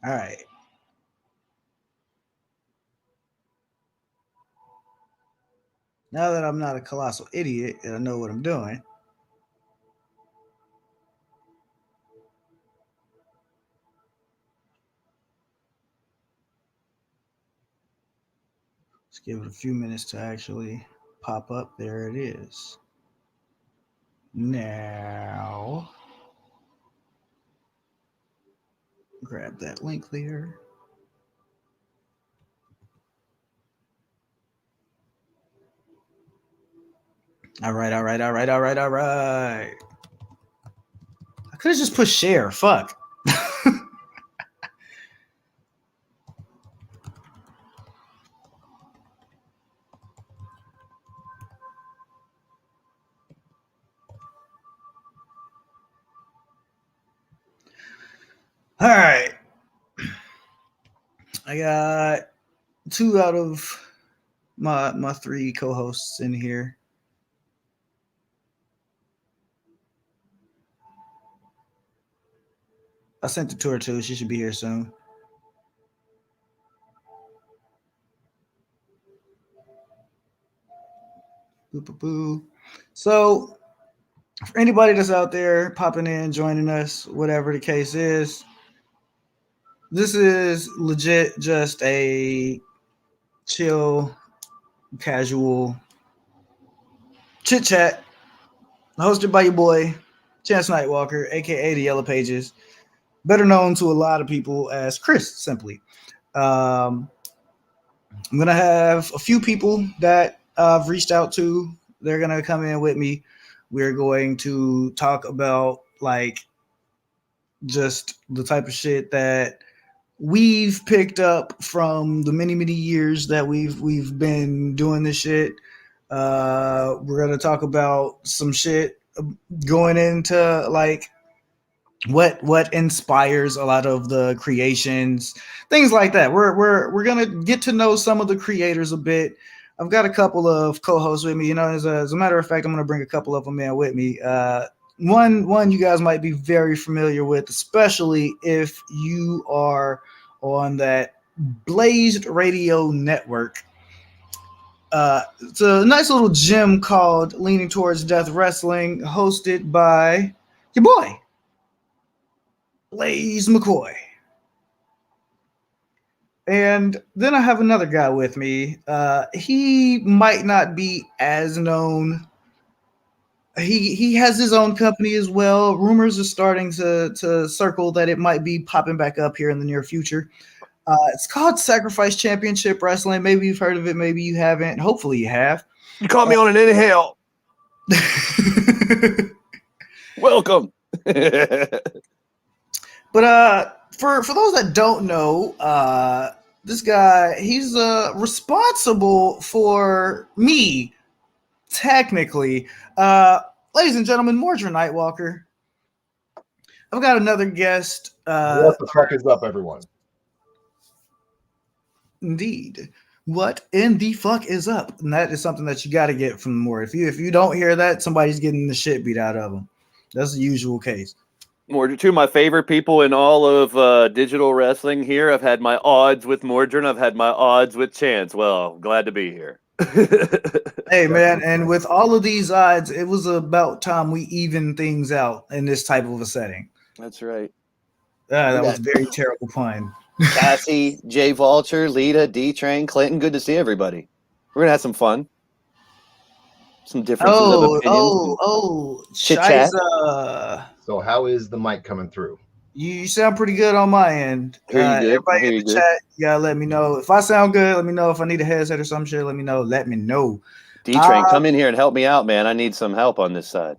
All right. Now that I'm not a colossal idiot and I know what I'm doing, let's give it a few minutes to actually pop up. There it is. Now, grab that link there. All right, all right, all right, all right, all right. I could have just pushed share. Fuck. All right. I got two out of my three co-hosts in here. I sent it to her too. She should be here soon. Boo, boo, boo. So, for anybody that's out there popping in, joining us, whatever the case is, this is legit just a chill, casual chit chat hosted by your boy, Chance Nightwalker, aka the Yellow Pages, better known to a lot of people as Chris, simply. Um, I'm gonna have a few people that I've reached out to. They're gonna come in with me. We're going to talk about like just the type of shit that we've picked up from the many years that we've been doing this shit. We're gonna talk about some shit going into like what inspires a lot of the creations, things like that. We're gonna get to know some of the creators a bit. I've got a couple of co-hosts with me. You know, as a matter of fact, I'm gonna bring a couple of them in with me. One you guys might be very familiar with, especially if you are on that Blazed Radio network. It's a nice little gym called Leaning Towards Death Wrestling, hosted by your boy, Blaze McCoy. And then I have another guy with me. He might not be as known. He has his own company as well. Rumors are starting to circle that it might be popping back up here in the near future. It's called Sacrifice Championship Wrestling. Maybe you've heard of it, maybe you haven't. Hopefully you have. You caught me on an inhale. Welcome. But for those that don't know, this guy, he's responsible for me, technically. Ladies and gentlemen, Mordred Nightwalker. I've got another guest. What the fuck is up, everyone? Indeed. What in the fuck is up? And that is something that you got to get from more. If you don't hear that, somebody's getting the shit beat out of them. That's the usual case. Mordred, two of my favorite people in all of digital wrestling here. I've had my odds with Mordred. I've had my odds with Chance. Well, glad to be here. Hey, man, and with all of these odds, it was about time we even things out in this type of a setting. That's right. That was a very terrible pun. Cassie, Jay Vulture, Lita, D-Train, Clinton, good to see everybody. We're going to have some fun. Some differences of opinions. Chit-chat. So how is the mic coming through? You sound pretty good on my end. Everybody in the chat, you gotta let me know. If I sound good, let me know. If I need a headset or some shit, let me know. Let me know. D-Train, come in here and help me out, man. I need some help on this side.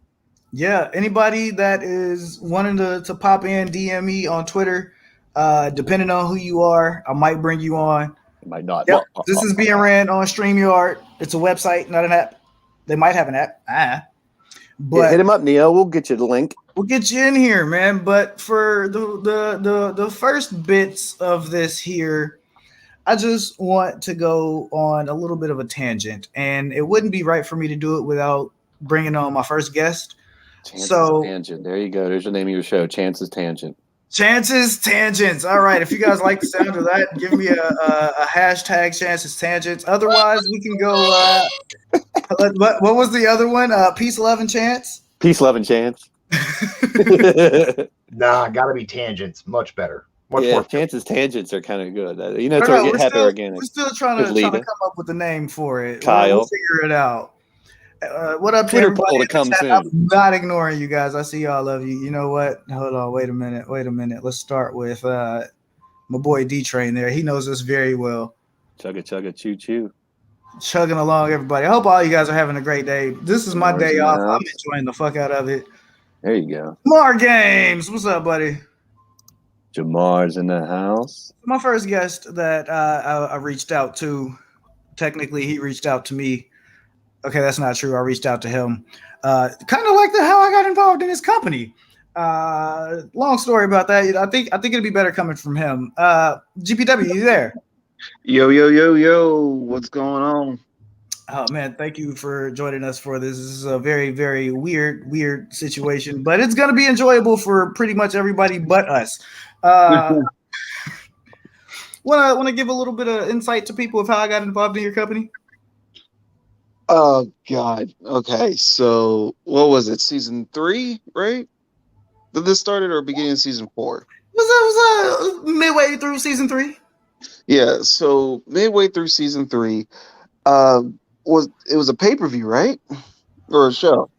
Yeah, anybody that is wanting to pop in, DM me on Twitter. Depending on who you are, I might bring you on. It might not. Yep. This is being ran on StreamYard. It's a website, not an app. They might have an app. But hit him up, Neo. We'll get you the link. We'll get you in here, man. But for the first bits of this here, I just want to go on a little bit of a tangent, and it wouldn't be right for me to do it without bringing on my first guest. Chance's Tangent. There you go. There's the name of your show, Chance's Tangent. Chances, tangents. All right. If you guys like the sound of that, give me a hashtag chances, tangents. Otherwise, we can go. What was the other one? Peace, love, and chance. Peace, love, and chance. Nah, gotta be tangents. Much better. Much Yeah, more. chances, tangents are kind of good. You know, No, to happy organic. we're still trying to come up with a name for it. Kyle. We'll figure it out. What up, Twitter everybody? poll to come soon. I'm not ignoring you guys. I see all of you. You know what? Hold on. Wait a minute. Let's start with my boy D-Train there. He knows us very well. Chugga, chugga, choo, choo. Chugging along, everybody. I hope all you guys are having a great day. This is my day off. I'm enjoying the fuck out of it. There you go. More games. What's up, buddy? Jamar's in the house. My first guest that I reached out to. Technically, he reached out to me. Okay, that's not true. I reached out to him. Kind of like how I got involved in his company. Long story about that. I think it'd be better coming from him. GPW, you there? Yo, what's going on? Oh man, thank you for joining us for this. This is a very, very weird situation, but it's gonna be enjoyable for pretty much everybody but us. Want to give a little bit of insight to people of how I got involved in your company? Oh God. Okay, so what was it? Season 3, right? Did this started or beginning of season 4? It was midway through season 3. Yeah, so midway through season 3, was a pay-per-view, right? Or a show?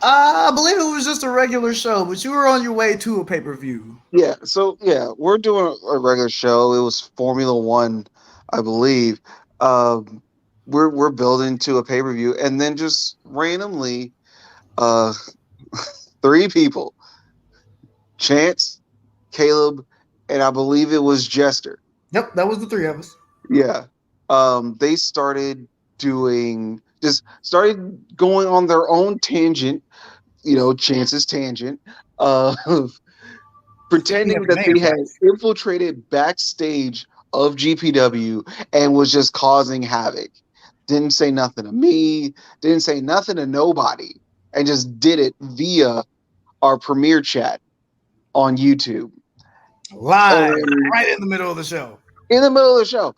I believe it was just a regular show, but you were on your way to a pay-per-view. Yeah, so yeah, we're doing a regular show. It was Formula 1, I believe. We're building to a pay-per-view, and then just randomly, 3 people, Chance, Caleb, and I believe it was Jester. Yep, that was the 3 of us. Yeah. They started going on their own tangent, Chance's tangent, of pretending that they had infiltrated backstage of GPW and was just causing havoc. Didn't say nothing to me, didn't say nothing to nobody, and just did it via our premiere chat on YouTube. Live, right in the middle of the show. In the middle of the show.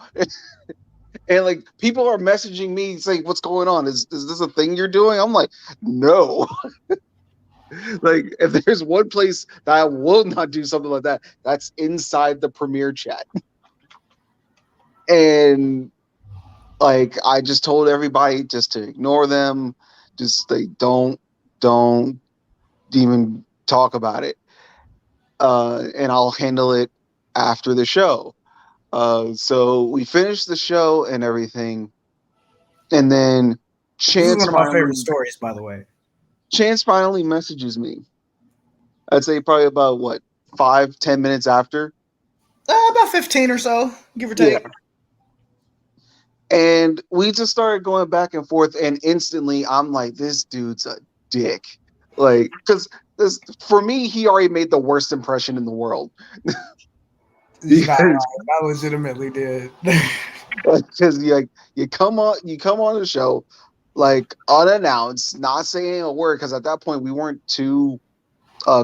And like people are messaging me saying, "What's going on? Is this a thing you're doing?" I'm like, "No." Like if there's one place that I will not do something like that, that's inside the premiere chat. And like I just told everybody just to ignore them, just like don't even talk about it. And I'll handle it after the show. So we finished the show and everything, and then Chance. This is one of my favorite stories, by the way. Chance finally messages me. I'd say probably about 5-10 minutes after. About 15 or so, give or take. Yeah. And we just started going back and forth, and instantly I'm like, "This dude's a dick." Like, because for me, he already made the worst impression in the world. I legitimately did. Because you come on the show like unannounced, not saying a word, because at that point we weren't too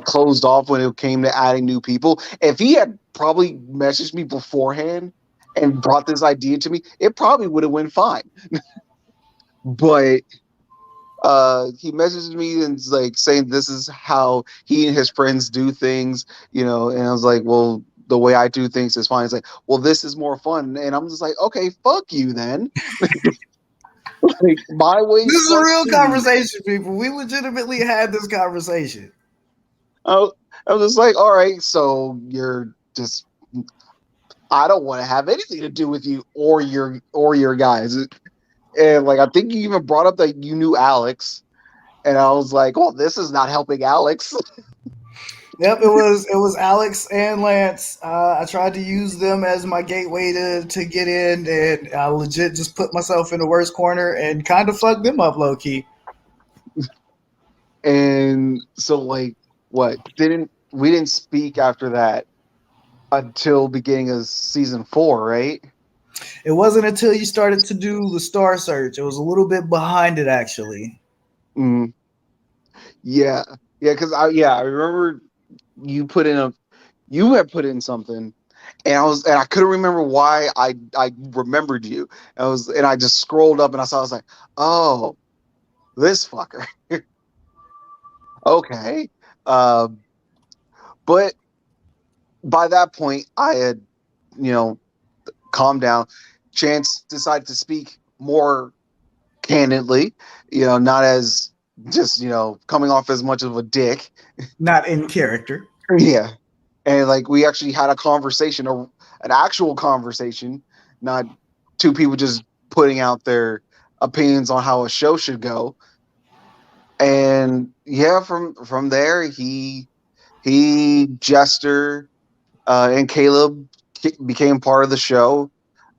closed off when it came to adding new people. If he had probably messaged me beforehand and brought this idea to me, it probably would have went fine. But he messaged me and like saying this is how he and his friends do things, and I was like, well, the way I do things is fine. It's like, well, this is more fun. And I'm just like, okay, fuck you then. Like, my way. This is a real conversation, people. We legitimately had this conversation. I was just like, all right, so you're just, I don't want to have anything to do with you or your guys. And like, I think you even brought up that you knew Alex. And I was like, well, this is not helping Alex. Yep, it was Alex and Lance. I tried to use them as my gateway to get in, and I legit just put myself in the worst corner and kind of fucked them up low key. And so, like, we didn't speak after that until beginning of season 4, right? It wasn't until you started to do the star search. It was a little bit behind it, actually. Yeah, because I remember. You put in you had put in something, and I couldn't remember why I remembered you. And I just scrolled up and I was like, oh, this fucker. Okay. Um, but by that point, I had, you know, calmed down. Chance decided to speak more candidly, not as just, coming off as much of a dick. Not in character. Yeah. And like we actually had a conversation, an actual conversation, not two people just putting out their opinions on how a show should go. And yeah, from there, Jester, and Caleb became part of the show.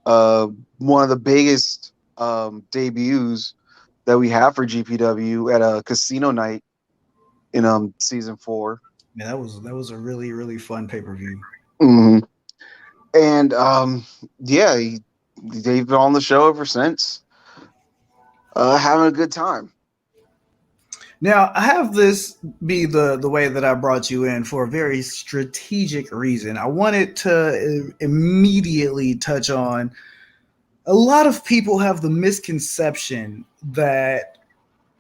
One of the biggest debuts that we have for GPW at a casino night in season 4. Yeah, that was a really, really fun pay-per-view. Mm-hmm. And yeah, they've been on the show ever since, having a good time. Now, I have this be the way that I brought you in for a very strategic reason. I wanted to immediately touch on a lot of people have the misconception that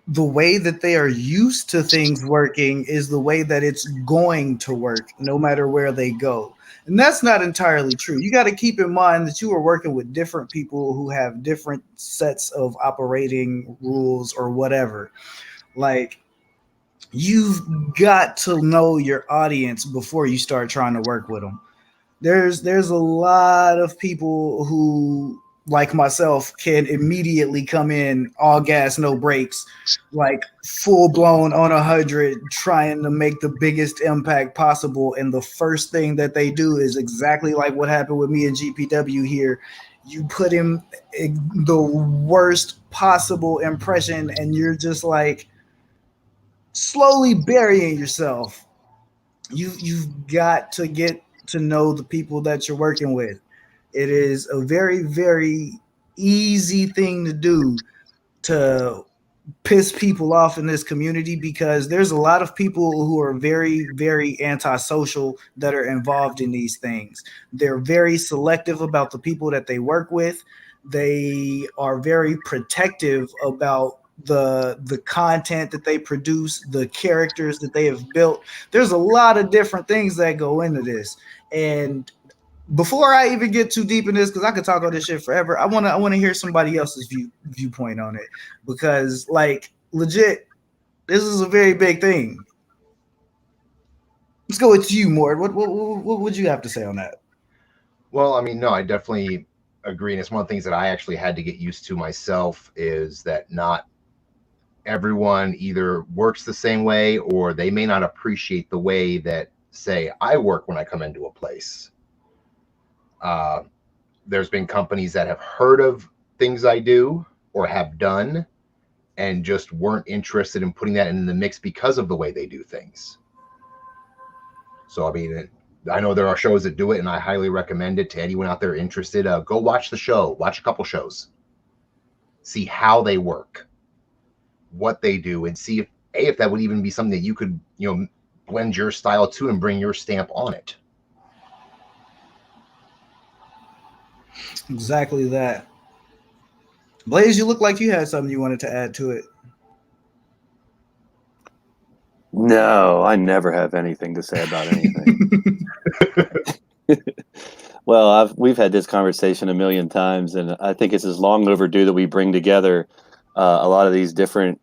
the way that they are used to things working is the way that it's going to work no matter where they go. And that's not entirely true. You got to keep in mind that you are working with different people who have different sets of operating rules or whatever. Like, you've got to know your audience before you start trying to work with them. There's a lot of people who, like myself, can immediately come in all gas no brakes, like full blown on 100, trying to make the biggest impact possible, and the first thing that they do is exactly like what happened with me and GPW here. You put in the worst possible impression and you're just like slowly burying yourself. You've got to get to know the people that you're working with. It is a very, very easy thing to do to piss people off in this community, because there's a lot of people who are very, very antisocial that are involved in these things. They're very selective about the people that they work with. They are very protective about the content that they produce, the characters that they have built. There's a lot of different things that go into this. And before I even get too deep in this, because I could talk on this shit forever, I wanna hear somebody else's viewpoint on it, because like legit, this is a very big thing. Let's go with you, Mort. What would you have to say on that? Well, I mean, no, I definitely agree. And it's one of the things that I actually had to get used to myself, is that not everyone either works the same way, or they may not appreciate the way that, say, I work when I come into a place. There's been companies that have heard of things I do or have done and just weren't interested in putting that in the mix because of the way they do things. So, I mean, I know there are shows that do it, and I highly recommend it to anyone out there interested. Go watch the show, watch a couple shows, see how they work, what they do, and see if that would even be something that you could, blend your style to and bring your stamp on it. Exactly that. Blaze, you look like you had something you wanted to add to it. No, I never have anything to say about anything. Well, we've had this conversation a million times, and I think it's as long overdue that we bring together a lot of these different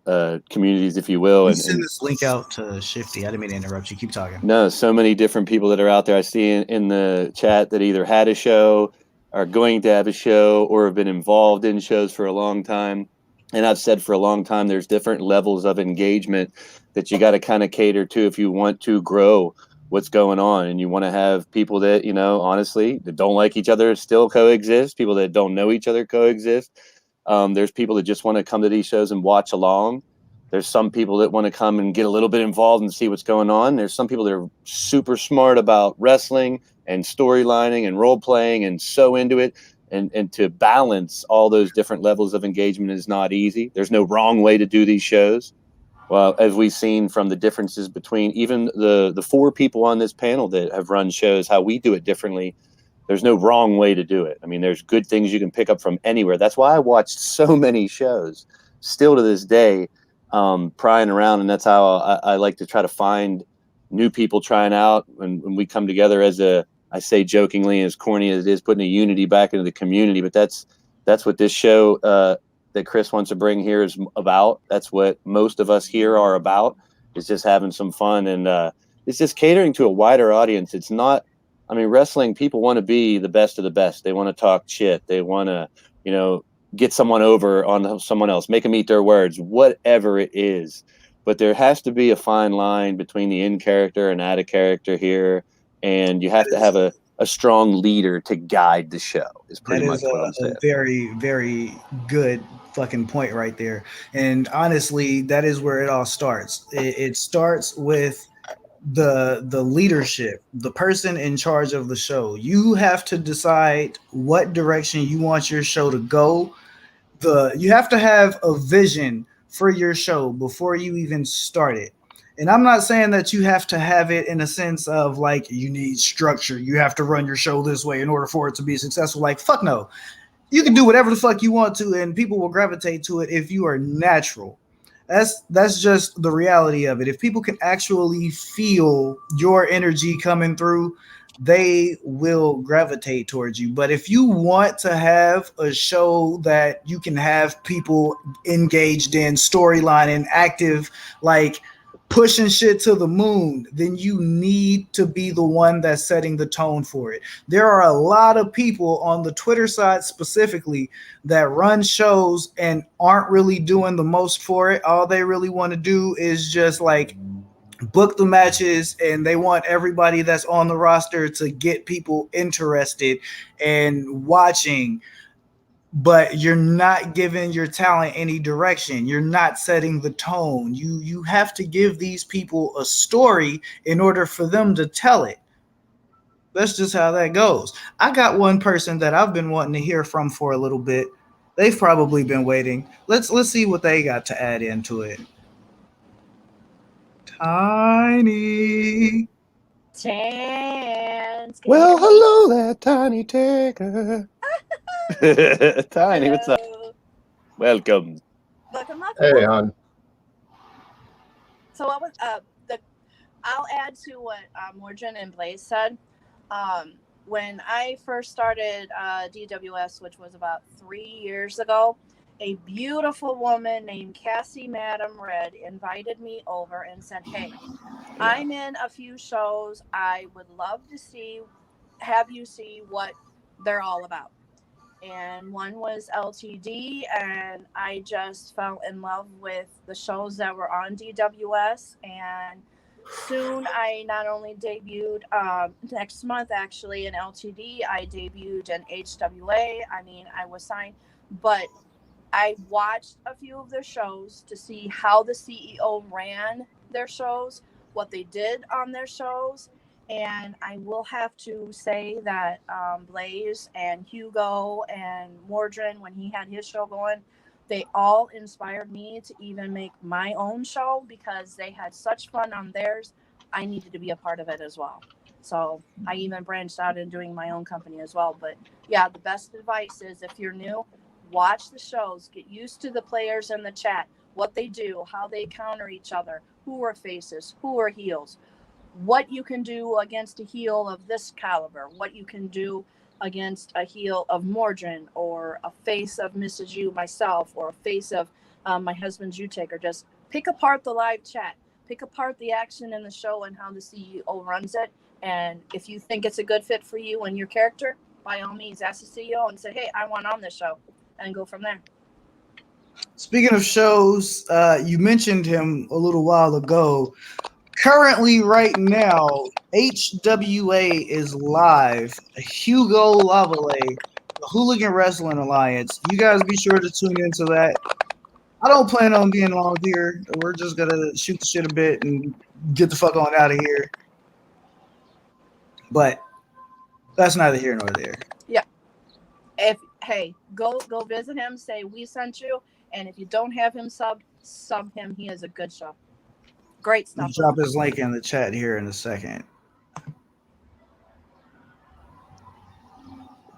communities, if you will. And send this link out to Shifty. I didn't mean to interrupt you. Keep talking. No, so many different people that are out there. I see in the chat that either had a show, are going to have a show, or have been involved in shows for a long time. And I've said for a long time, there's different levels of engagement that you got to kind of cater to if you want to grow what's going on. And you want to have people that, honestly, that don't like each other still coexist, people that don't know each other coexist. There's people that just want to come to these shows and watch along. There's some people that want to come and get a little bit involved and see what's going on. There's some people that are super smart about wrestling and storylining and role playing and so into it. And to balance all those different levels of engagement is not easy. There's no wrong way to do these shows. Well, as we've seen from the differences between even the four people on this panel that have run shows, how we do it differently, there's no wrong way to do it. I mean, there's good things you can pick up from anywhere. That's why I watched so many shows still to this day, prying around. And that's how I like to try to find new people trying out when we come together as I say jokingly, as corny as it is, putting a unity back into the community. But that's what this show that Chris wants to bring here is about. That's what most of us here are about, is just having some fun. And it's just catering to a wider audience. It's not, I mean, wrestling, people want to be the best of the best. They want to talk shit. They want to, get someone over on someone else, make them eat their words, whatever it is. But there has to be a fine line between the in character and out of character here. And you have to have a strong leader to guide the show, is pretty much what I'm saying. A very, very good fucking point right there. And honestly, that is where it all starts. It starts with the leadership, the person in charge of the show. You have to decide what direction you want your show to go. You have to have a vision for your show before you even start it. And I'm not saying that you have to have it in a sense of like you need structure. You have to run your show this way in order for it to be successful. Like, fuck no. You can do whatever the fuck you want to, and people will gravitate to it if you are natural. That's just the reality of it. If people can actually feel your energy coming through, they will gravitate towards you. But if you want to have a show that you can have people engaged in, storyline and active, like pushing shit to the moon, then you need to be the one that's setting the tone for it. There are a lot of people on the Twitter side specifically that run shows and aren't really doing the most for it. All they really want to do is just like book the matches, and they want everybody that's on the roster to get people interested and watching. But you're not giving your talent any direction. You're not setting the tone. You have to give these people a story in order for them to tell it. That's just how that goes. I got one person that I've been wanting to hear from for a little bit. They've probably been waiting. Let's see what they got to add into it. Tiny. Chance. Well, hello there, Tiny Taker. Tiny, what's up? Welcome. Welcome. Hey, hon. So what was I'll add to what Morgan and Blaze said. When I first started DWS, which was about 3 years ago, a beautiful woman named Cassie Madam Red invited me over and said, "Hey, I'm in a few shows. I would love to have you see what they're all about." And one was LTD, and I just fell in love with the shows that were on DWS. And soon I not only debuted next month actually in LTD, I debuted in HWA. I mean, I was signed, but I watched a few of their shows to see how the CEO ran their shows, what they did on their shows. And I will have to say that Blaze and Hugo and Mordrin, when he had his show going, they all inspired me to even make my own show because they had such fun on theirs. I needed to be a part of it as well. So I even branched out in doing my own company as well. But yeah, the best advice is if you're new, watch the shows, get used to the players in the chat, what they do, how they counter each other, who are faces, who are heels, what you can do against a heel of this caliber, what you can do against a heel of Mordrin or a face of Mrs. U, myself, or a face of my husband's U-Taker. Just pick apart the live chat, pick apart the action in the show and how the CEO runs it. And if you think it's a good fit for you and your character, by all means, ask the CEO and say, "Hey, I want on this show," and go from there. Speaking of shows, you mentioned him a little while ago. Currently, right now, HWA is live. Hugo Lavallee, the Hooligan Wrestling Alliance. You guys be sure to tune into that. I don't plan on being long here. We're just gonna shoot the shit a bit and get the fuck on out of here. But that's neither here nor there. Yeah. Go visit him. Say we sent you, and if you don't have him sub him. He has a good show. Great I'll stuff. drop his link in the chat here in a second.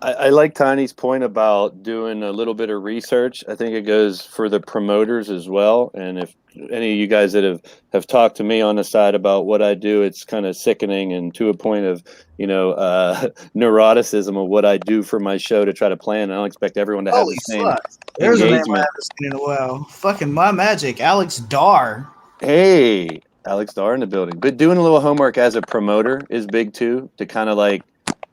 I like Tiny's point about doing a little bit of research. I think it goes for the promoters as well. And if any of you guys that have talked to me on the side about what I do, it's kind of sickening and to a point of, neuroticism of what I do for my show to try to plan. I don't expect everyone to have Holy the same fuck. There's a name I engagement. haven't seen in a while. Fucking My Magic, Alex Dar. Hey, Alex Dar in the building. But doing a little homework as a promoter is big too, to kind of like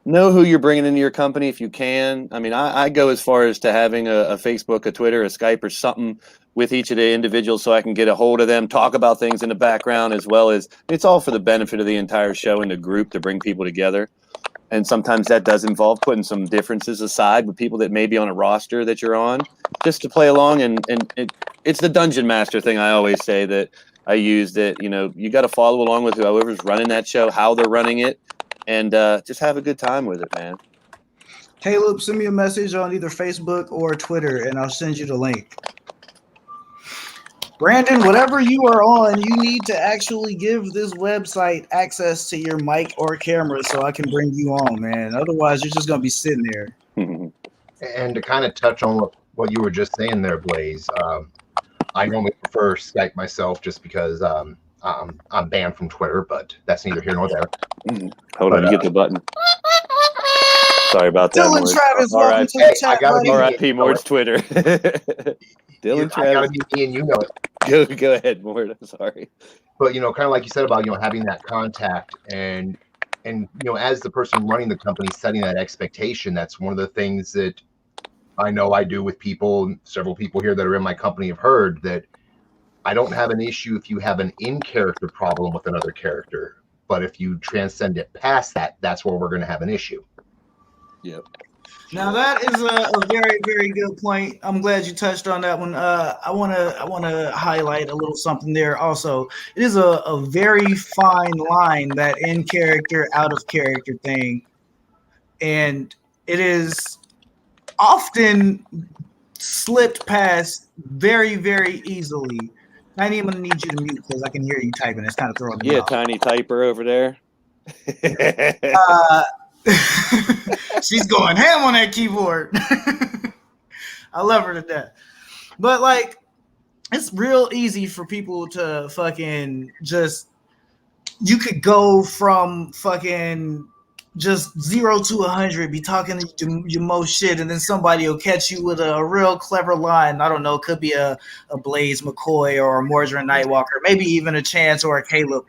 know who you're bringing into your company if you can. I mean, I go as far as to having a Facebook, a Twitter, a Skype, or something with each of the individuals so I can get a hold of them, talk about things in the background, as well as it's all for the benefit of the entire show and the group to bring people together. And sometimes that does involve putting some differences aside with people that may be on a roster that you're on just to play along. And it's the dungeon master thing I always say that I use, that, you got to follow along with whoever's running that show, how they're running it, and just have a good time with it, man. Caleb, send me a message on either Facebook or Twitter, and I'll send you the link. Brandon, whatever you are on, you need to actually give this website access to your mic or camera so I can bring you on, man. Otherwise, you're just going to be sitting there. And to kind of touch on what you were just saying there, Blaze, I normally prefer Skype myself just because I'm banned from Twitter, but that's neither here nor there. Hold on, you get the button. Sorry about that, Dylan Mort. Travis, welcome to the chat, buddy. R.I.P. Mort's Twitter. Dylan Travis. I gotta be me, and you know it. Go ahead, Mort. I'm sorry. But kind of like you said about having that contact and as the person running the company, setting that expectation. That's one of the things that I know I do with people. Several people here that are in my company have heard that I don't have an issue if you have an in-character problem with another character, but if you transcend it past that, that's where we're going to have an issue. Yep. Now that is a very, very good point. I'm glad you touched on that one. I wanna highlight a little something there. Also, it is a very fine line, that in character, out of character thing, and it is often slipped past very, very easily. Tiny, I'm gonna need you to mute because I can hear you typing. It's kind of throwing me off. Tiny typer over there. She's going ham on that keyboard. I love her to death. But like, it's real easy for people to fucking just, you could go from fucking just 0 to 100, be talking your most shit, and then somebody will catch you with a real clever line. I don't know, it could be a Blaze McCoy or a Mordred Nightwalker, maybe even a Chance or a Caleb.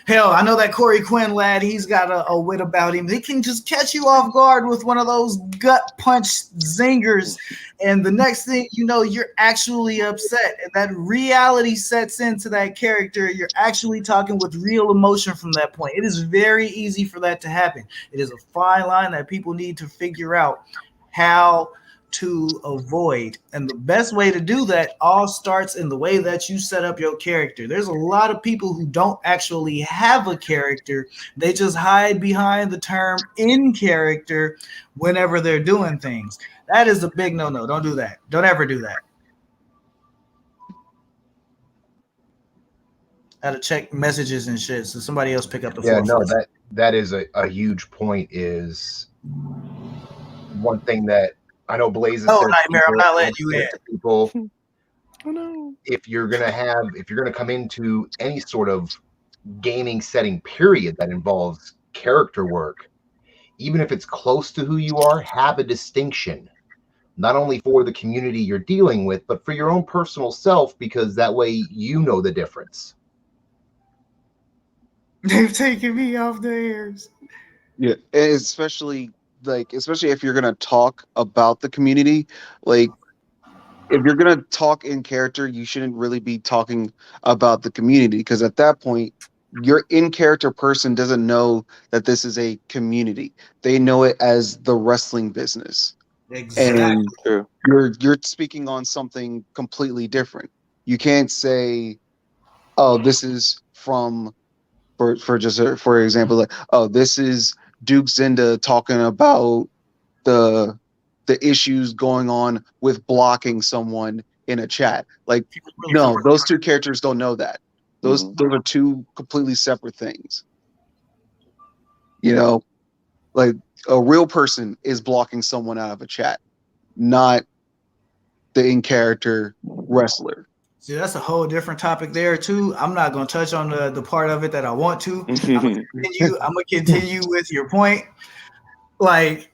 Hell, I know that Corey Quinn lad, he's got a wit about him. He can just catch you off guard with one of those gut punch zingers, and the next thing you know, you're actually upset. And that reality sets into that character. You're actually talking with real emotion from that point. It is very easy for that to happen. It is a fine line that people need to figure out how to avoid. And the best way to do that all starts in the way that you set up your character. There's a lot of people who don't actually have a character. They just hide behind the term in character whenever they're doing things. That is a big no-no. Don't do that. Don't ever do that. I had to check messages and shit, so somebody else pick up the phone. No, that is a huge point. Is one thing that I know Blaze says. Nightmare, I'm not letting you in. People, Oh no. if you're gonna come into any sort of gaming setting, period, that involves character work, even if it's close to who you are, have a distinction, not only for the community you're dealing with, but for your own personal self, because that way you know the difference. They've taken me off the airs. Yeah, especially if you're gonna talk about the community, like if you're gonna talk in character, you shouldn't really be talking about the community, because at that point, your in character person doesn't know that this is a community. They know it as the wrestling business. Exactly. And True. you're speaking on something completely different. You can't say, "Oh, this is from," for example, like, "Oh, this is Duke Zinda talking about the issues going on with blocking someone in a chat." Like, Really no, those two characters don't know that. Those are two completely separate things. You know, like a real person is blocking someone out of a chat, not the in-character wrestler. See, that's a whole different topic there too. I'm not going to touch on the part of it that I want to. I'm gonna continue with your point. Like,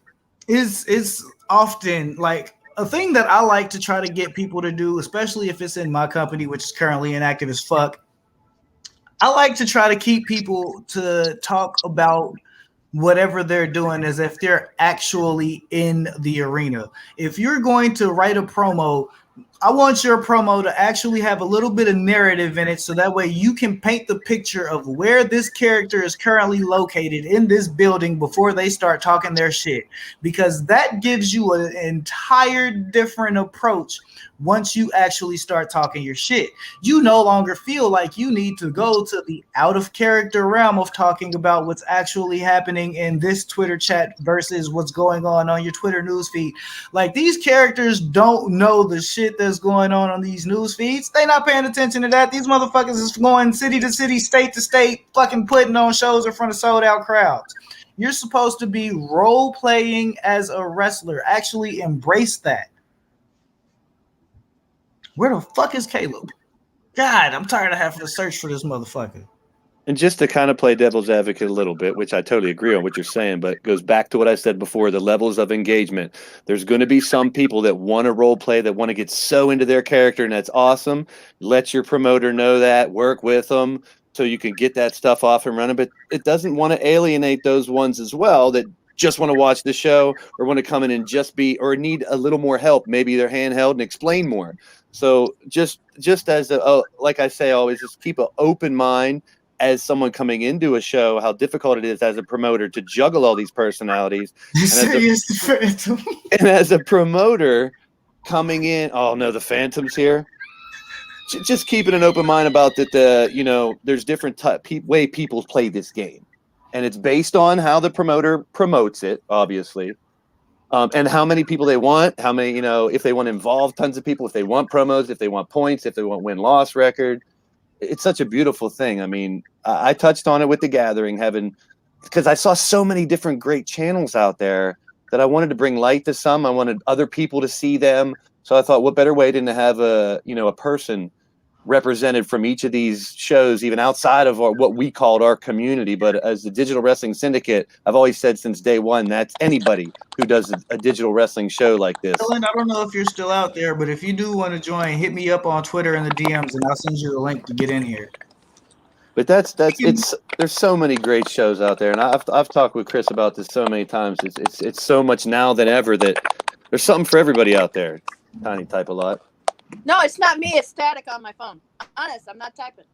it's often like a thing that I like to try to get people to do, especially if it's in my company, which is currently inactive as fuck. I like to try to keep people to talk about whatever they're doing as if they're actually in the arena. If you're going to write a promo, I want your promo to actually have a little bit of narrative in it so that way you can paint the picture of where this character is currently located in this building before they start talking their shit, because that gives you an entire different approach. Once you actually start talking your shit, you no longer feel like you need to go to the out of character realm of talking about what's actually happening in this Twitter chat versus what's going on your Twitter newsfeed. Like, these characters don't know the shit that's going on these news feeds. They not paying attention to that. These motherfuckers is going city to city, state to state, fucking putting on shows in front of sold out crowds. You're supposed to be role playing as a wrestler. Actually embrace that. Where the fuck is Caleb? God, I'm tired of having to search for this motherfucker. And just to kind of play devil's advocate a little bit, which I totally agree on what you're saying, but it goes back to what I said before, the levels of engagement. There's going to be some people that want to role play, that want to get so into their character, and that's awesome. Let your promoter know that, work with them so you can get that stuff off and running. But it doesn't want to alienate those ones as well that just want to watch the show or want to come in and just be, or need a little more help. Maybe they're handheld and explain more. So just as like I say, always just keep an open mind as someone coming into a show, how difficult it is as a promoter to juggle all these personalities. And as a promoter coming in, oh no, the Phantom's here. Just keeping an open mind about that. There's different way people play this game, and it's based on how the promoter promotes it, obviously. And how many people they want, how many, if they want to involve tons of people, if they want promos, if they want points, if they want win-loss record. It's such a beautiful thing. I mean, I touched on it with the Gathering, because I saw so many different great channels out there that I wanted to bring light to some. I wanted other people to see them. So I thought, what better way than to have a person represented from each of these shows, even outside of what we called our community. But as the Digital Wrestling Syndicate, I've always said since day one, that's anybody who does a digital wrestling show like this. Dylan, I don't know if you're still out there, but if you do want to join, hit me up on Twitter in the DMs and I'll send you the link to get in here. But there's so many great shows out there, and I've talked with Chris about this so many times. It's so much now than ever that there's something for everybody out there. Tiny type a lot. No, it's not me. It's static on my phone. Honest, I'm not typing.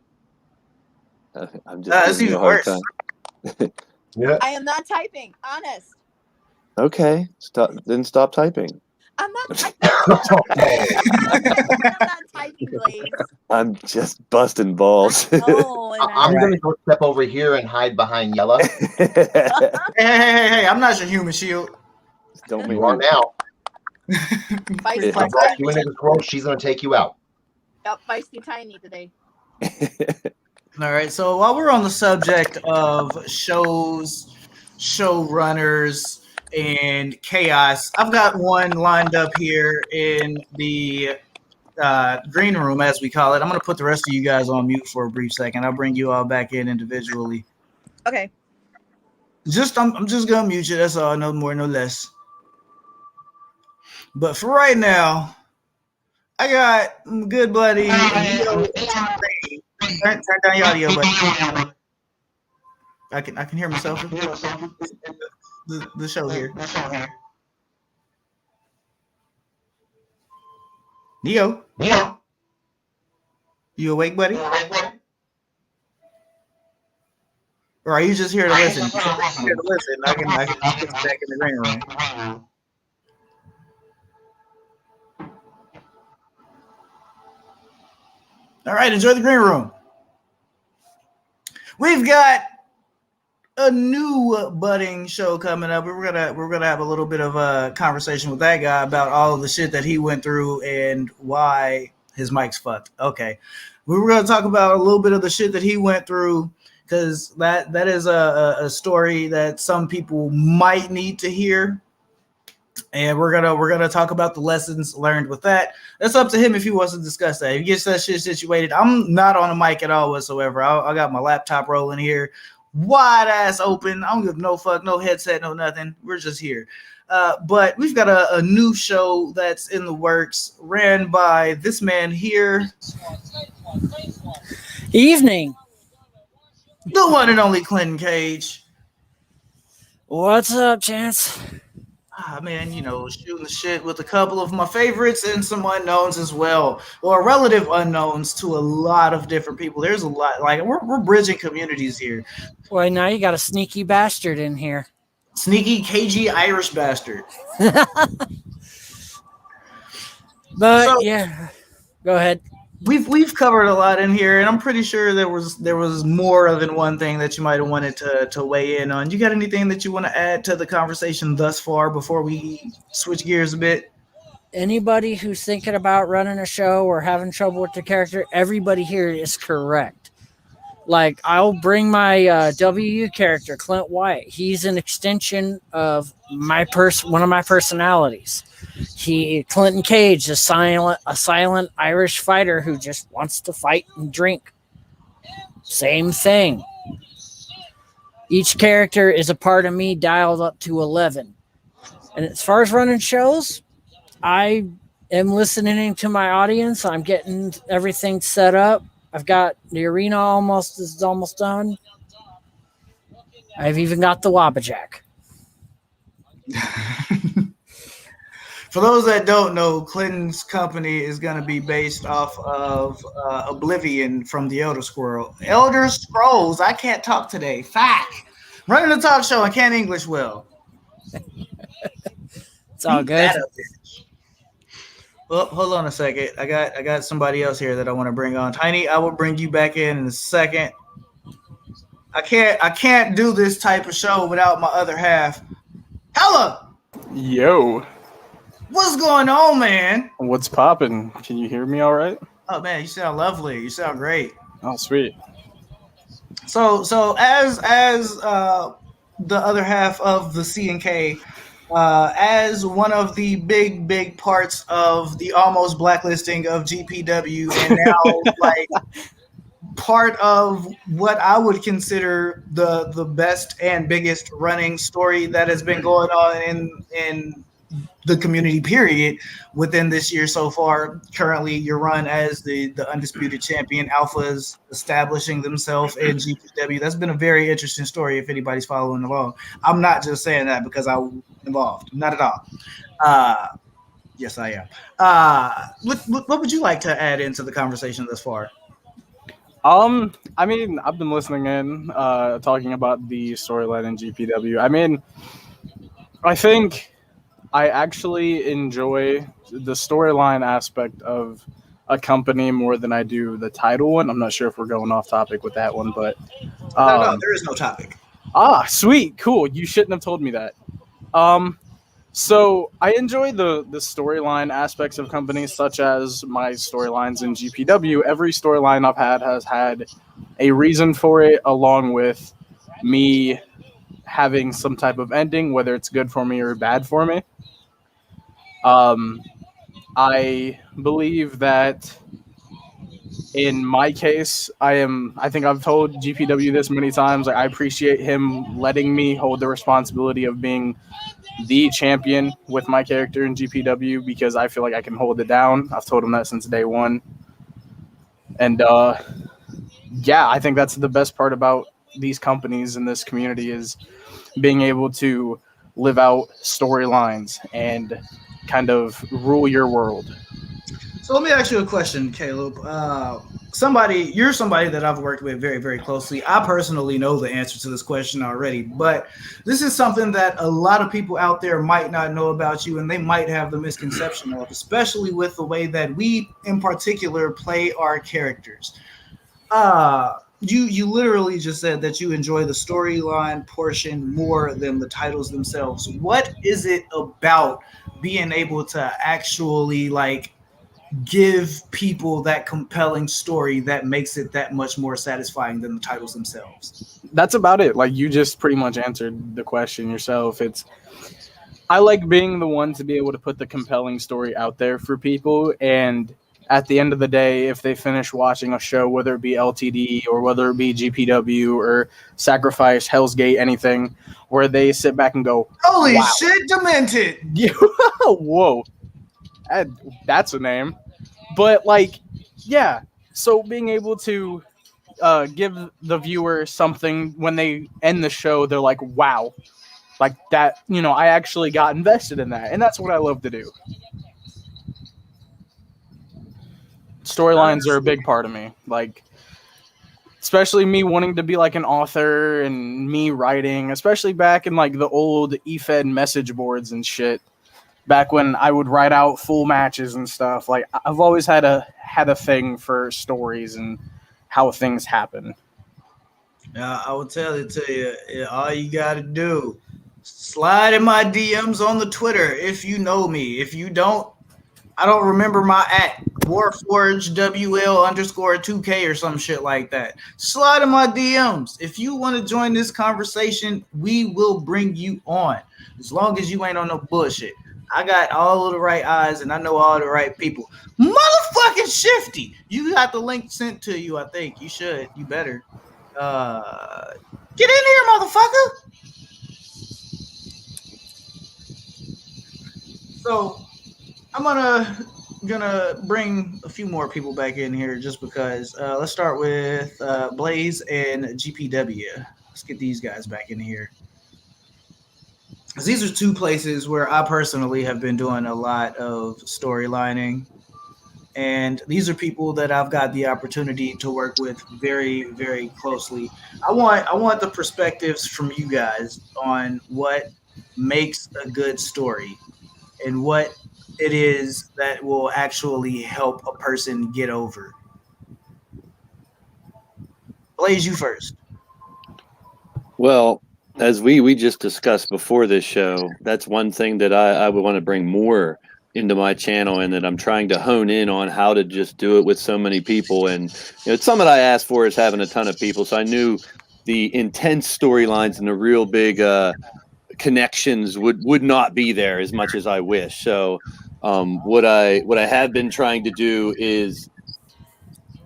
I'm just giving you a hard time. Yeah. I am not typing. Honest. Okay, stop typing. I'm not typing. I'm not typing, Blaze. I'm just busting balls. I'm going to go step over here and hide behind Yella. Hey, I'm not your human shield. Don't you are now. If I brought you into this world, she's going to take you out. Yep, feisty tiny today. All right, so while we're on the subject of shows, showrunners, and chaos, I've got one lined up here in the green room, as we call it. I'm going to put the rest of you guys on mute for a brief second. I'll bring you all back in individually. Okay. I'm just going to mute you. That's all. No more, no less. But for right now, I got good buddy. Turn down your audio, buddy. I can hear myself. The show here. Neo. You awake, buddy? Or are you just here to listen? Here to listen. I can put you back in the green room. All right, enjoy the green room. We've got a new budding show coming up. We're gonna have a little bit of a conversation with that guy about all of the shit that he went through and why His mic's fucked. Okay. We were going to talk about a little bit of the shit that he went through because that is a story that some people might need to hear. And we're gonna talk about the lessons learned with that. That's up to him if he wants to discuss that. If he gets that shit situated, I'm not on the mic at all whatsoever. I got my laptop rolling here, wide ass open. I don't give no fuck, no headset, no nothing. We're just here. But we've got a new show that's in the works, ran by this man here, Evening. the one and only Clinton Cage. What's up, Chance? Man, you know, shooting the shit with a couple of my favorites and some unknowns as well, or relative unknowns to a lot of different people. There's a lot, like we're bridging communities here. Well, now you got a sneaky bastard in here. Sneaky, cagey Irish bastard. But So- yeah, go ahead. We've covered a lot in here, and I'm pretty sure there was more than one thing that you might have wanted to weigh in on. You got anything that you want to add to the conversation thus far before we switch gears a bit? Anybody who's thinking about running a show or having trouble with the character, everybody here is correct. Like, I'll bring my WU character, Clint White. He's an extension of one of my personalities. Clinton Cage, a silent Irish fighter who just wants to fight and drink. Same thing. Each character is a part of me dialed up to 11. And as far as running shows, I am listening to my audience. I'm getting everything set up. I've got the arena almost done. I've even got the Wabajack. For those that don't know, Clinton's company is going to be based off of Oblivion from the Elder Scrolls. I can't talk today. Fuck. Running a talk show and can't English well. It's all good. Well, hold on a second. I got somebody else here that I want to bring on. Tiny, I will bring you back in a second. I can't do this type of show without my other half. Hella, Yo, what's going on, man? what's poppin'? Can you hear me all right? Oh man, you sound lovely. You sound great. Oh, sweet. So as the other half of the C&K, as one of the big parts of the almost blacklisting of GPW, and now like part of what I would consider the best and biggest running story that has been going on in the community period within this year so far. Currently, you're run as the undisputed champion. Alpha's establishing themselves in GPW. That's been a very interesting story if anybody's following along. I'm not just saying that because I was involved. Not at all. Yes, I am. What would you like to add into the conversation thus far? I mean, I've been listening in, talking about the storyline in GPW. I mean, I think I actually enjoy the storyline aspect of a company more than I do the title one. I'm not sure if we're going off topic with that one, but No, there is no topic. Sweet, cool. You shouldn't have told me that. So I enjoy the storyline aspects of companies, such as my storylines in GPW. Every storyline I've had has had a reason for it, along with me having some type of ending, whether it's good for me or bad for me. I believe that in my case, I think I've told GPW this many times. I appreciate him letting me hold the responsibility of being the champion with my character in GPW, because I feel like I can hold it down. I've told him that since day one. And yeah, I think that's the best part about these companies in this community, is being able to live out storylines and kind of rule your world. So let me ask you a question, Caleb. You're somebody that I've worked with very, very closely. I personally know the answer to this question already, but this is something that a lot of people out there might not know about you, and they might have the misconception of, especially with the way that we, in particular, play our characters. You literally just said that you enjoy the storyline portion more than the titles themselves. What is it about being able to actually give people that compelling story that makes it that much more satisfying than the titles themselves. That's about it. Like, you just pretty much answered the question yourself. I like being the one to be able to put the compelling story out there for people, and at the end of the day, if they finish watching a show, whether it be LTD or whether it be GPW or Sacrifice, Hell's Gate, anything, where they sit back and go, Holy wow. shit, demented! Whoa, that's a name. But like, yeah. So being able to give the viewer something when they end the show, they're like, wow, like that. I actually got invested in that, and that's what I love to do. Storylines are a big part of me, like, especially me wanting to be like an author and me writing, especially back in like the old EFED message boards and shit, back when I would write out full matches and stuff. Like, I've always had a thing for stories and how things happen. I will tell it to you. All you got to do, slide in my DMs on the Twitter if you know me. If you don't, I don't remember my Warforge WL underscore 2K or some shit like that. Slide in my DMs. If you want to join this conversation, we will bring you on. As long as you ain't on no bullshit. I got all of the right eyes and I know all the right people. Motherfucking Shifty. You got the link sent to you, I think. You should. You better. Get in here, motherfucker. So I'm gonna bring a few more people back in here just because. Let's start with Blaze and GPW. Let's get these guys back in here. These are two places where I personally have been doing a lot of storylining. And these are people that I've got the opportunity to work with very, very closely. I want the perspectives from you guys on what makes a good story and what it is that will actually help a person get over. Blaze, you first. Well, as we just discussed before this show, that's one thing that I would want to bring more into my channel, and that I'm trying to hone in on how to just do it with so many people. And it's something I asked for, is having a ton of people. So I knew the intense storylines and the real big connections would not be there as much as I wish. So what I have been trying to do is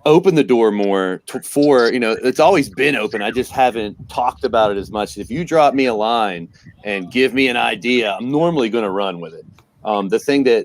open the door more for, it's always been open. I just haven't talked about it as much. If you drop me a line and give me an idea, I'm normally going to run with it. The thing that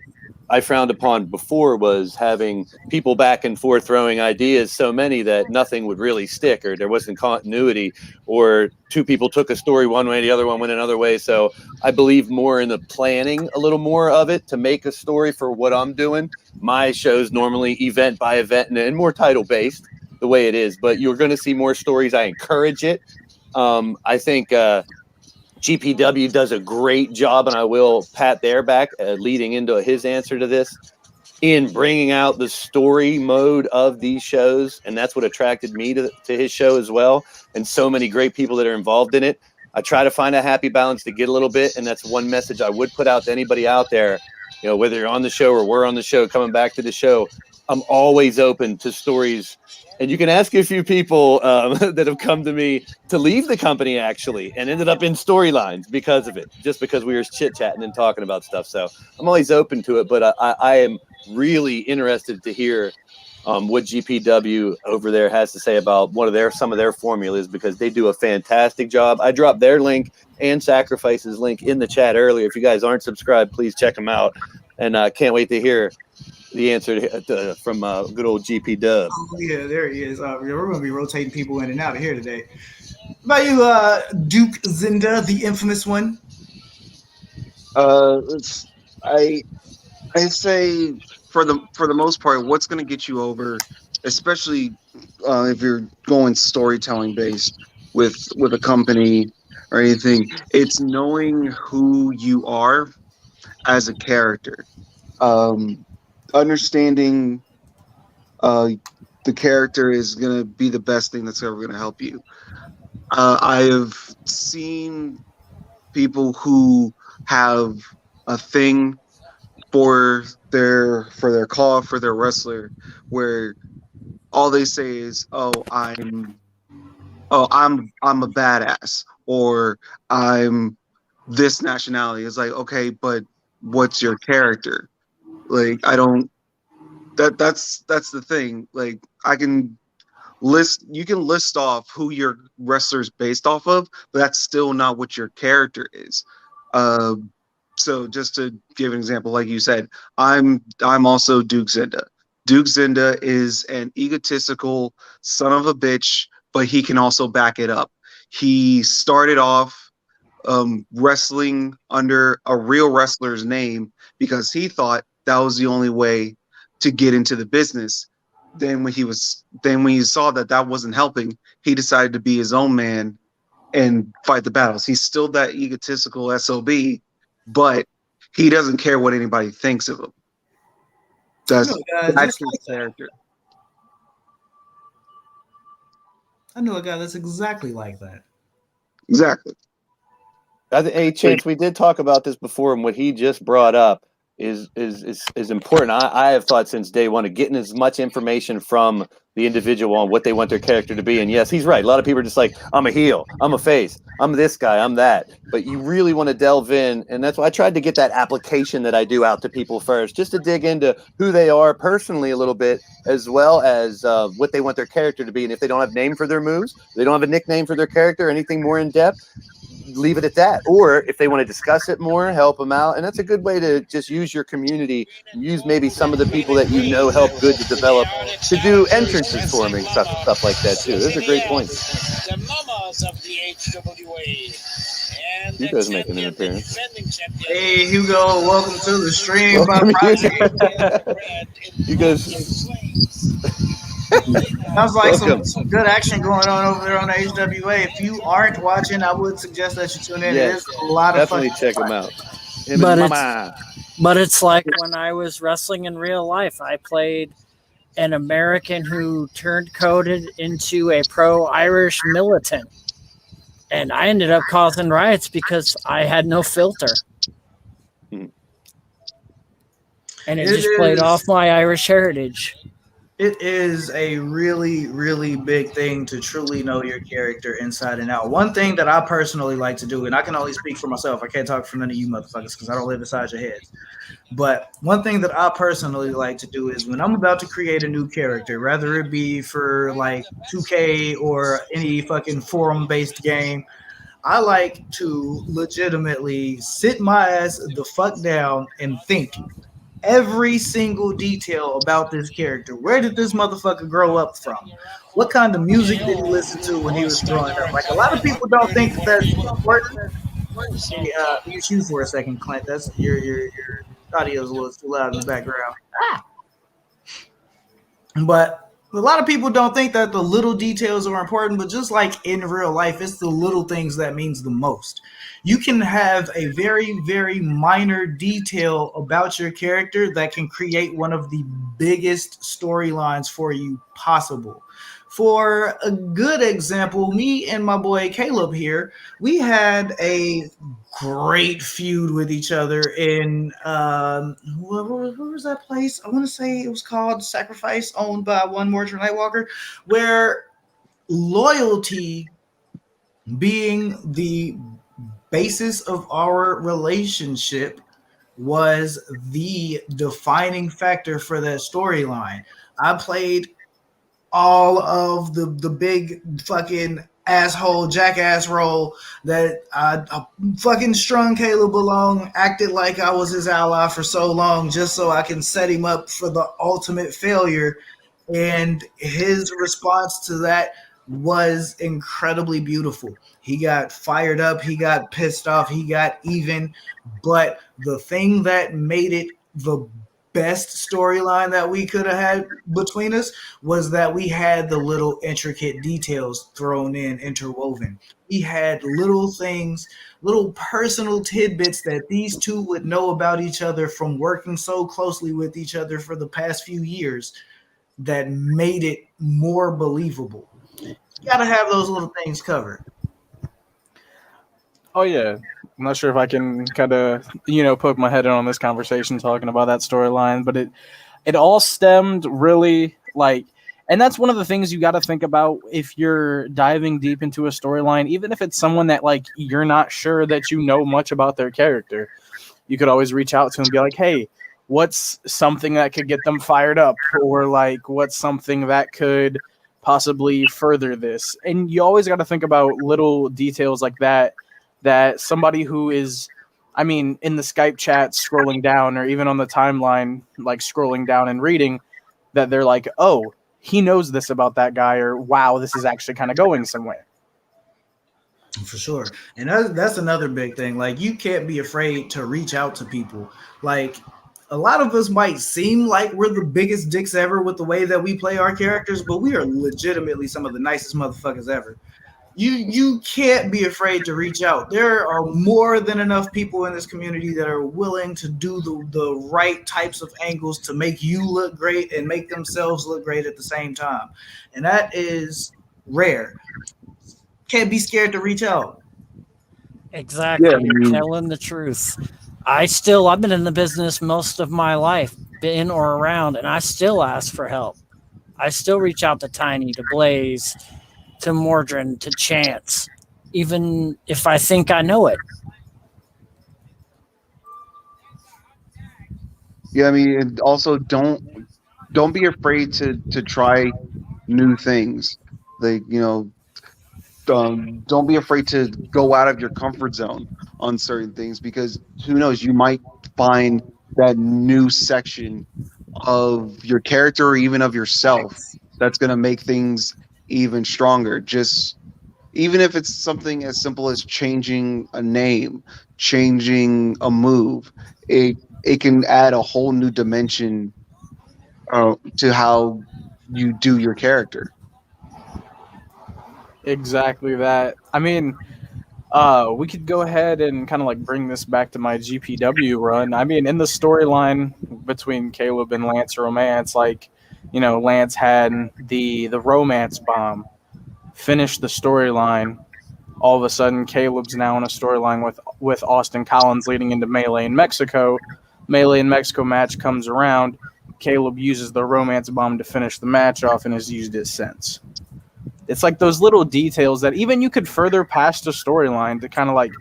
I frowned upon before was having people back and forth throwing ideas, so many that nothing would really stick, or there wasn't continuity, or two people took a story one way, the other one went another way. So I believe more in the planning a little more of it to make a story for what I'm doing. My show's normally event by event and more title based the way it is, but you're going to see more stories. I encourage it. I think GPW does a great job, and I will pat their back leading into his answer to this, in bringing out the story mode of these shows. And that's what attracted me to his show as well. And so many great people that are involved in it. I try to find a happy balance to get a little bit. And that's one message I would put out to anybody out there, whether you're on the show or we're on the show, coming back to the show, I'm always open to stories. And you can ask a few people that have come to me to leave the company, actually, and ended up in storylines because of it, just because we were chit-chatting and talking about stuff. So I'm always open to it, but I am really interested to hear what GPW over there has to say about some of their formulas, because they do a fantastic job. I dropped their link and Sacrifice's link in the chat earlier. If you guys aren't subscribed, please check them out. And I can't wait to hear the answer from good old GP Dub. Oh, yeah, there he is. We're going to be rotating people in and out of here today. What about you, Duke Zinda, the infamous one? I say for the most part, what's going to get you over, especially if you're going storytelling based with a company or anything, it's knowing who you are as a character, understanding the character is going to be the best thing that's ever going to help you. I have seen people who have a thing for their call for their wrestler, where all they say is, I'm a badass, or I'm this nationality. It's like, okay, but what's your character? Like, I don't. That's the thing. Like, you can list off who your wrestler's based off of, but that's still not what your character is. Uh, so just to give an example, like you said, I'm also Duke Zinda. Duke Zinda is an egotistical son of a bitch, but he can also back it up. He started off wrestling under a real wrestler's name because he thought that was the only way to get into the business. Then when he saw that that wasn't helping, he decided to be his own man and fight the battles. He's still that egotistical SOB, but he doesn't care what anybody thinks of him. I That's know a guy that's just his like that. character. I know a guy that's exactly like that. Exactly. Hey, Chance, we did talk about this before, and what he just brought up is important. I have thought since day one of getting as much information from the individual on what they want their character to be. And yes, he's right. A lot of people are just like, I'm a heel, I'm a face, I'm this guy, I'm that. But you really want to delve in, and that's why I tried to get that application that I do out to people first, just to dig into who they are personally a little bit, as well as what they want their character to be. And if they don't have a name for their moves, they don't have a nickname for their character, anything more in depth, leave it at that. Or if they want to discuss it more, help them out. And that's a good way to just use your community, use maybe some of the people that you know help good to develop, to do entrances for me, stuff like that too. Those are great points. The mamas of the HWA. And Hugo's making an appearance. Hey Hugo, welcome to the stream, my Welcome, prodigy. Hugo's. Sounds like Welcome. some good action going on over there on the HWA. If you aren't watching, I would suggest that you tune in. Yes, it is a lot of fun. definitely check him out. Him But and it's- Mama. But it's like when I was wrestling in real life, I played an American who turned coded into a pro Irish militant. And I ended up causing riots because I had no filter. Hmm. And it just played off my Irish heritage. It is a really, really big thing to truly know your character inside and out. One thing that I personally like to do, and I can only speak for myself, I can't talk for none of you motherfuckers because I don't live inside your heads. But one thing that I personally like to do is when I'm about to create a new character, whether it be for like 2K or any fucking forum-based game, I like to legitimately sit my ass the fuck down and think every single detail about this character. Where did this motherfucker grow up from? What kind of music did he listen to when he was growing up? Like, a lot of people don't think that that's important. Hey, mute you for a second, Clint. That's your audio is a little too loud in the background. But a lot of people don't think that the little details are important, but just like in real life, it's the little things that means the most. You can have a very, very minor detail about your character that can create one of the biggest storylines for you possible. For a good example, me and my boy Caleb here, we had a great feud with each other in where was that place? I want to say it was called Sacrifice, owned by One More Nightwalker, where loyalty being the basis of our relationship was the defining factor for that storyline. I played all of the big fucking asshole jackass role that I fucking strung Caleb along, acted like I was his ally for so long just so I can set him up for the ultimate failure. And his response to that was incredibly beautiful. He got fired up, he got pissed off, he got even. But the thing that made it the best storyline that we could have had between us was that we had the little intricate details thrown in, interwoven. We had little things, little personal tidbits that these two would know about each other from working so closely with each other for the past few years that made it more believable. You gotta have those little things covered. Oh yeah, I'm not sure if I can kind of, poke my head in on this conversation talking about that storyline, but it all stemmed really like, and that's one of the things you got to think about if you're diving deep into a storyline, even if it's someone that like you're not sure that you know much about their character. You could always reach out to them and be like, hey, what's something that could get them fired up, or like what's something that could possibly further this. And you always got to think about little details like that, that somebody who is, I mean, in the Skype chat scrolling down, or even on the timeline like scrolling down and reading, that they're like, oh, he knows this about that guy, or wow, this is actually kind of going somewhere. For sure. And that's another big thing. Like, you can't be afraid to reach out to people. Like, a lot of us might seem like we're the biggest dicks ever with the way that we play our characters, but we are legitimately some of the nicest motherfuckers ever. You can't be afraid to reach out. There are more than enough people in this community that are willing to do the right types of angles to make you look great and make themselves look great at the same time. And that is rare. Can't be scared to reach out. Exactly. Yeah, I You're mean, telling the truth. I've been in the business most of my life, been or around, and I still ask for help. I still reach out to Tiny, to Blaze, to Mordrin, to Chance, even if I think I know it. yeah, I mean, and also don't be afraid to try new things. Like, don't be afraid to go out of your comfort zone on certain things, because who knows, you might find that new section of your character or even of yourself that's going to make things even stronger. Just even if it's something as simple as changing a name, changing a move, it can add a whole new dimension to how you do your character. Exactly that. I mean, we could go ahead and kind of like bring this back to my GPW run. I mean, in the storyline between Caleb and Lance romance, like, Lance had the romance bomb, finished the storyline. All of a sudden, Caleb's now in a storyline with Austin Collins leading into Melee in Mexico. Melee in Mexico match comes around. Caleb uses the romance bomb to finish the match off and has used it since. It's like those little details that even you could further past the storyline to kind of like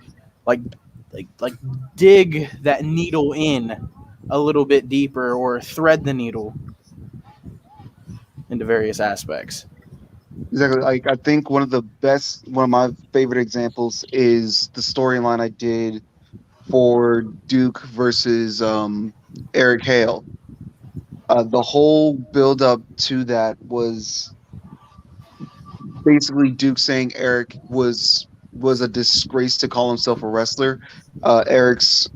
dig that needle in a little bit deeper, or thread the needle into various aspects. Exactly. Like, I think one of my favorite examples is the storyline I did for Duke versus Eric Hale. The whole build up to that was basically Duke saying Eric was a disgrace to call himself a wrestler. Eric's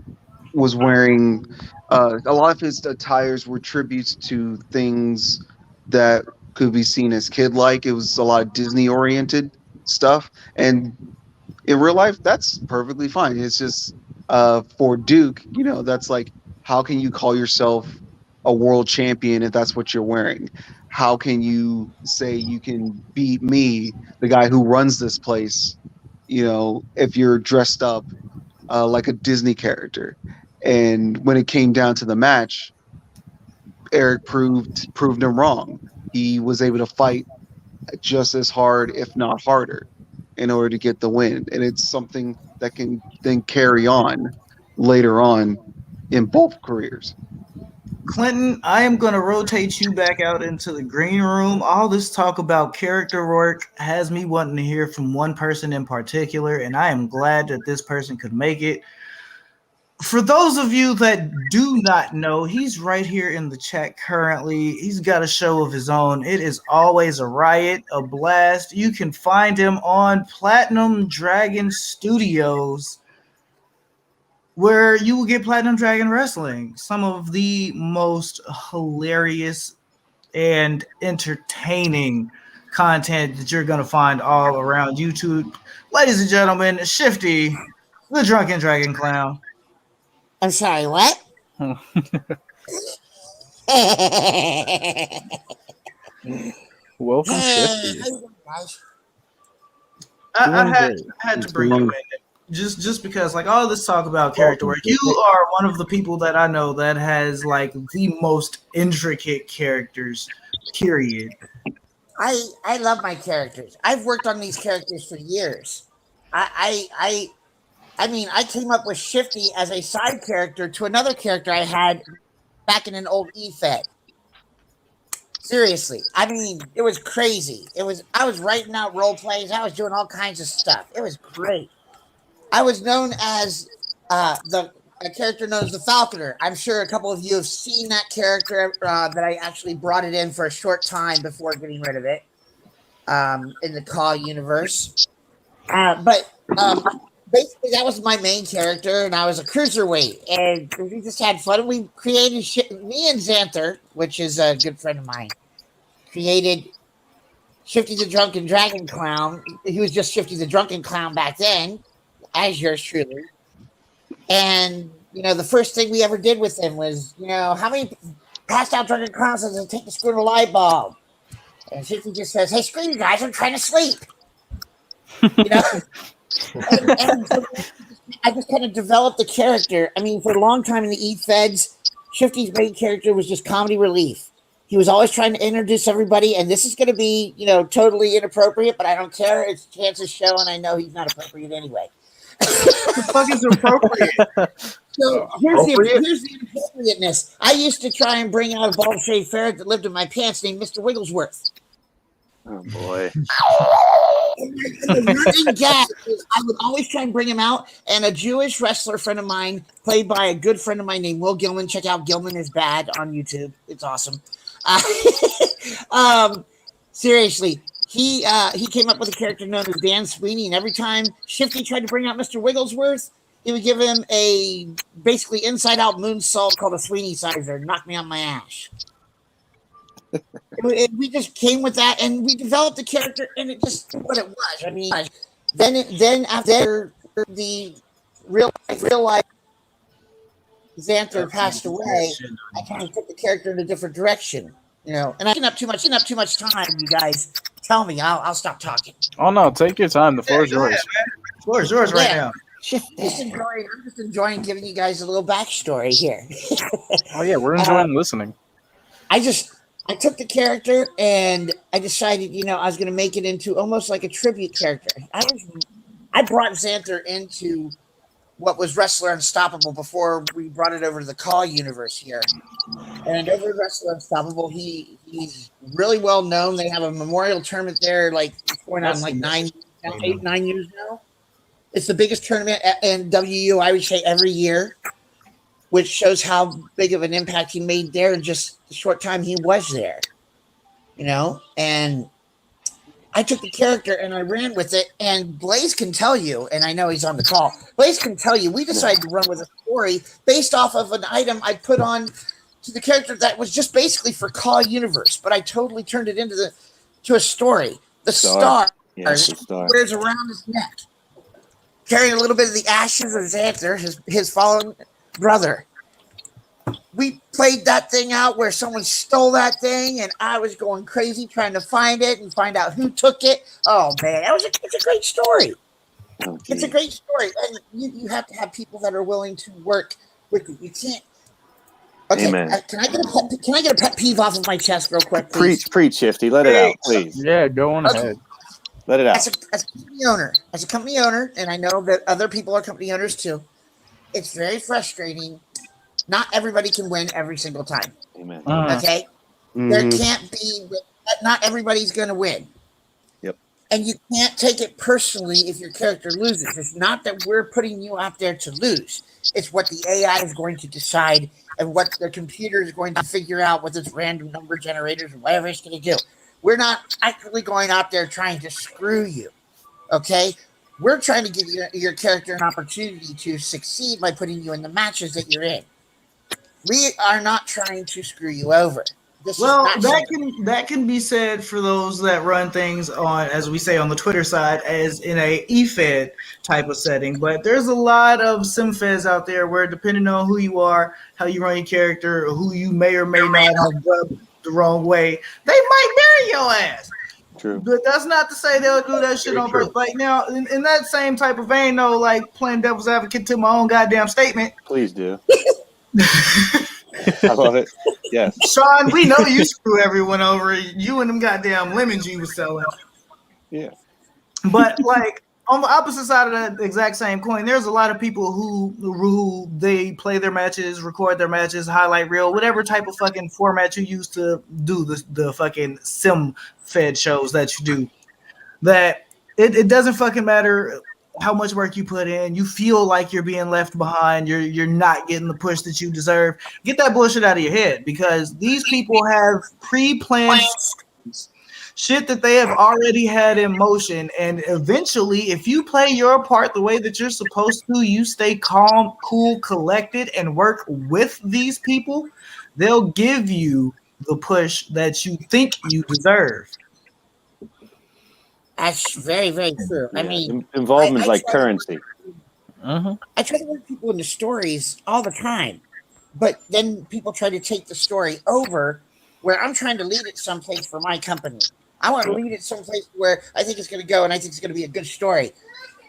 was wearing a lot of his attires were tributes to things that could be seen as kid like. It was a lot of Disney oriented stuff, and in real life, that's perfectly fine. It's just for Duke, that's like, how can you call yourself a world champion if that's what you're wearing? How can you say you can beat me, the guy who runs this place, if you're dressed up like a Disney character? And when it came down to the match, Eric proved him wrong. He was able to fight just as hard, if not harder, in order to get the win. And it's something that can then carry on later on in both careers. Clinton, I am going to rotate you back out into the green room. All this talk about character work has me wanting to hear from one person in particular, and I am glad that this person could make it. For those of you that do not know, he's right here in the chat currently. He's got a show of his own. It is always a riot, a blast. You can find him on Platinum Dragon Studios, where you will get Platinum Dragon Wrestling, some of the most hilarious and entertaining content that you're going to find all around YouTube. Ladies and gentlemen, Shifty, the Drunken Dragon Clown. I'm sorry, what? Welcome, Hey, Shifty. how you doing, guys? I Doing had great. I had to bring you in. just because like all this talk about character work, you are one of the people that I know that has like the most intricate characters. Period. I love my characters. I've worked on these characters for years. I mean, I came up with Shifty as a side character to another character I had back in an old E-Fed. Seriously, I mean, it was crazy. I was writing out role plays. I was doing all kinds of stuff. It was great. I was known as the a character known as the Falconer. I'm sure a couple of you have seen that character that I actually brought it in for a short time before getting rid of it in the CAW universe. But basically, that was my main character, and I was a cruiserweight, and we just had fun. And we created me and Xanther, which is a good friend of mine, created Shifty the Drunken Dragon Clown. He was just Shifty the Drunken Clown back then, as yours truly. And the first thing we ever did with him was, how many passed out drunken clowns does it take to screw in a light bulb? And Shifty just says, "Hey, screw you guys! I'm trying to sleep." And so I just kind of developed the character. I mean, for a long time in the E-Feds, Shifty's main character was just comedy relief. He was always trying to introduce everybody, and this is going to be, totally inappropriate, but I don't care. It's Chance's show, and I know he's not appropriate anyway. What the fuck is appropriate? So here's the inappropriateness. I used to try and bring out a bald-shaved ferret that lived in my pants named Mr. Wigglesworth. Oh boy. And the running gag is I would always try and bring him out. And a Jewish wrestler friend of mine, played by a good friend of mine named Will Gilman. Check out Gilman is Bad on YouTube. It's awesome. Seriously, he came up with a character known as Dan Sweeney, and every time Shifty tried to bring out Mr. Wigglesworth, he would give him a basically inside-out moonsault called a Sweeney sizer, knock me on my ass. We just came with that, and we developed the character, and it just what it was. I mean, then after the real life Xanther passed away, I kind of took the character in a different direction, And I didn't have too much time. You guys, tell me, I'll stop talking. Oh no, take your time. The floor is yours. The floor is yours right now. I'm just enjoying giving you guys a little backstory here. Oh yeah, we're enjoying listening. I took the character and I decided, I was going to make it into almost like a tribute character. I brought Xanther into what was Wrestler Unstoppable before we brought it over to the CAW universe here. And over at Wrestler Unstoppable, he's really well known. They have a memorial tournament there, it's going on 9 years now. It's the biggest tournament in WU, I would say, every year, which shows how big of an impact he made there in just the short time he was there, and I took the character and I ran with it, and Blaze can tell you, and I know he's on the call, Blaze can tell you, we decided to run with a story based off of an item I put on to the character that was just basically for CAW Universe, but I totally turned it to a story. The star, wears around his neck, carrying a little bit of the ashes of Xanther, his fallen brother. We played that thing out where someone stole that thing, and I was going crazy trying to find it and find out who took it. Oh man, it's a great story. It's a great story, and you have to have people that are willing to work with you. You can't. Okay, can I get a pet peeve off of my chest real quick, please? Preach, Shifty. Let it out, please. Yeah, go on ahead. Let it out. As a company owner, and I know that other people are company owners too, it's very frustrating. Not everybody can win every single time. Amen. Okay? Mm-hmm. There can't be, not everybody's going to win. Yep. And you can't take it personally if your character loses. It's not that we're putting you out there to lose. It's what the AI is going to decide and what the computer is going to figure out with its random number generators or whatever it's going to do. We're not actively going out there trying to screw you. Okay? We're trying to give your character an opportunity to succeed by putting you in the matches that you're in. We are not trying to screw you over. That can be said for those that run things on, as we say on the Twitter side, as in a EFED type of setting. But there's a lot of SimFeds out there where, depending on who you are, how you run your character, or who you may or may not have rubbed the wrong way, they might bury your ass. True. But that's not to say they'll do that shit Very on purpose. true. Like now, in that same type of vein, though, like playing devil's advocate to my own goddamn statement. Please do. I love it. Yes. Sean, we know you screw everyone over. You and them goddamn lemons you was selling. Yeah. But like on the opposite side of that exact same coin, there's a lot of people who they play their matches, record their matches, highlight reel, whatever type of fucking format you use to do the fucking sim fed shows that you do. That it doesn't fucking matter how much work you put in. You feel like you're being left behind. You're not getting the push that you deserve. Get that bullshit out of your head, because these people have pre-planned shit that they have already had in motion. And eventually, if you play your part the way that you're supposed to, you stay calm, cool, collected, and work with these people, they'll give you the push that you think you deserve. That's very, very true. I mean, involvement's I like try- currency. I try to work people into stories all the time, but then people try to take the story over where I'm trying to lead it someplace for my company. I want to lead it someplace where I think it's going to go and I think it's going to be a good story.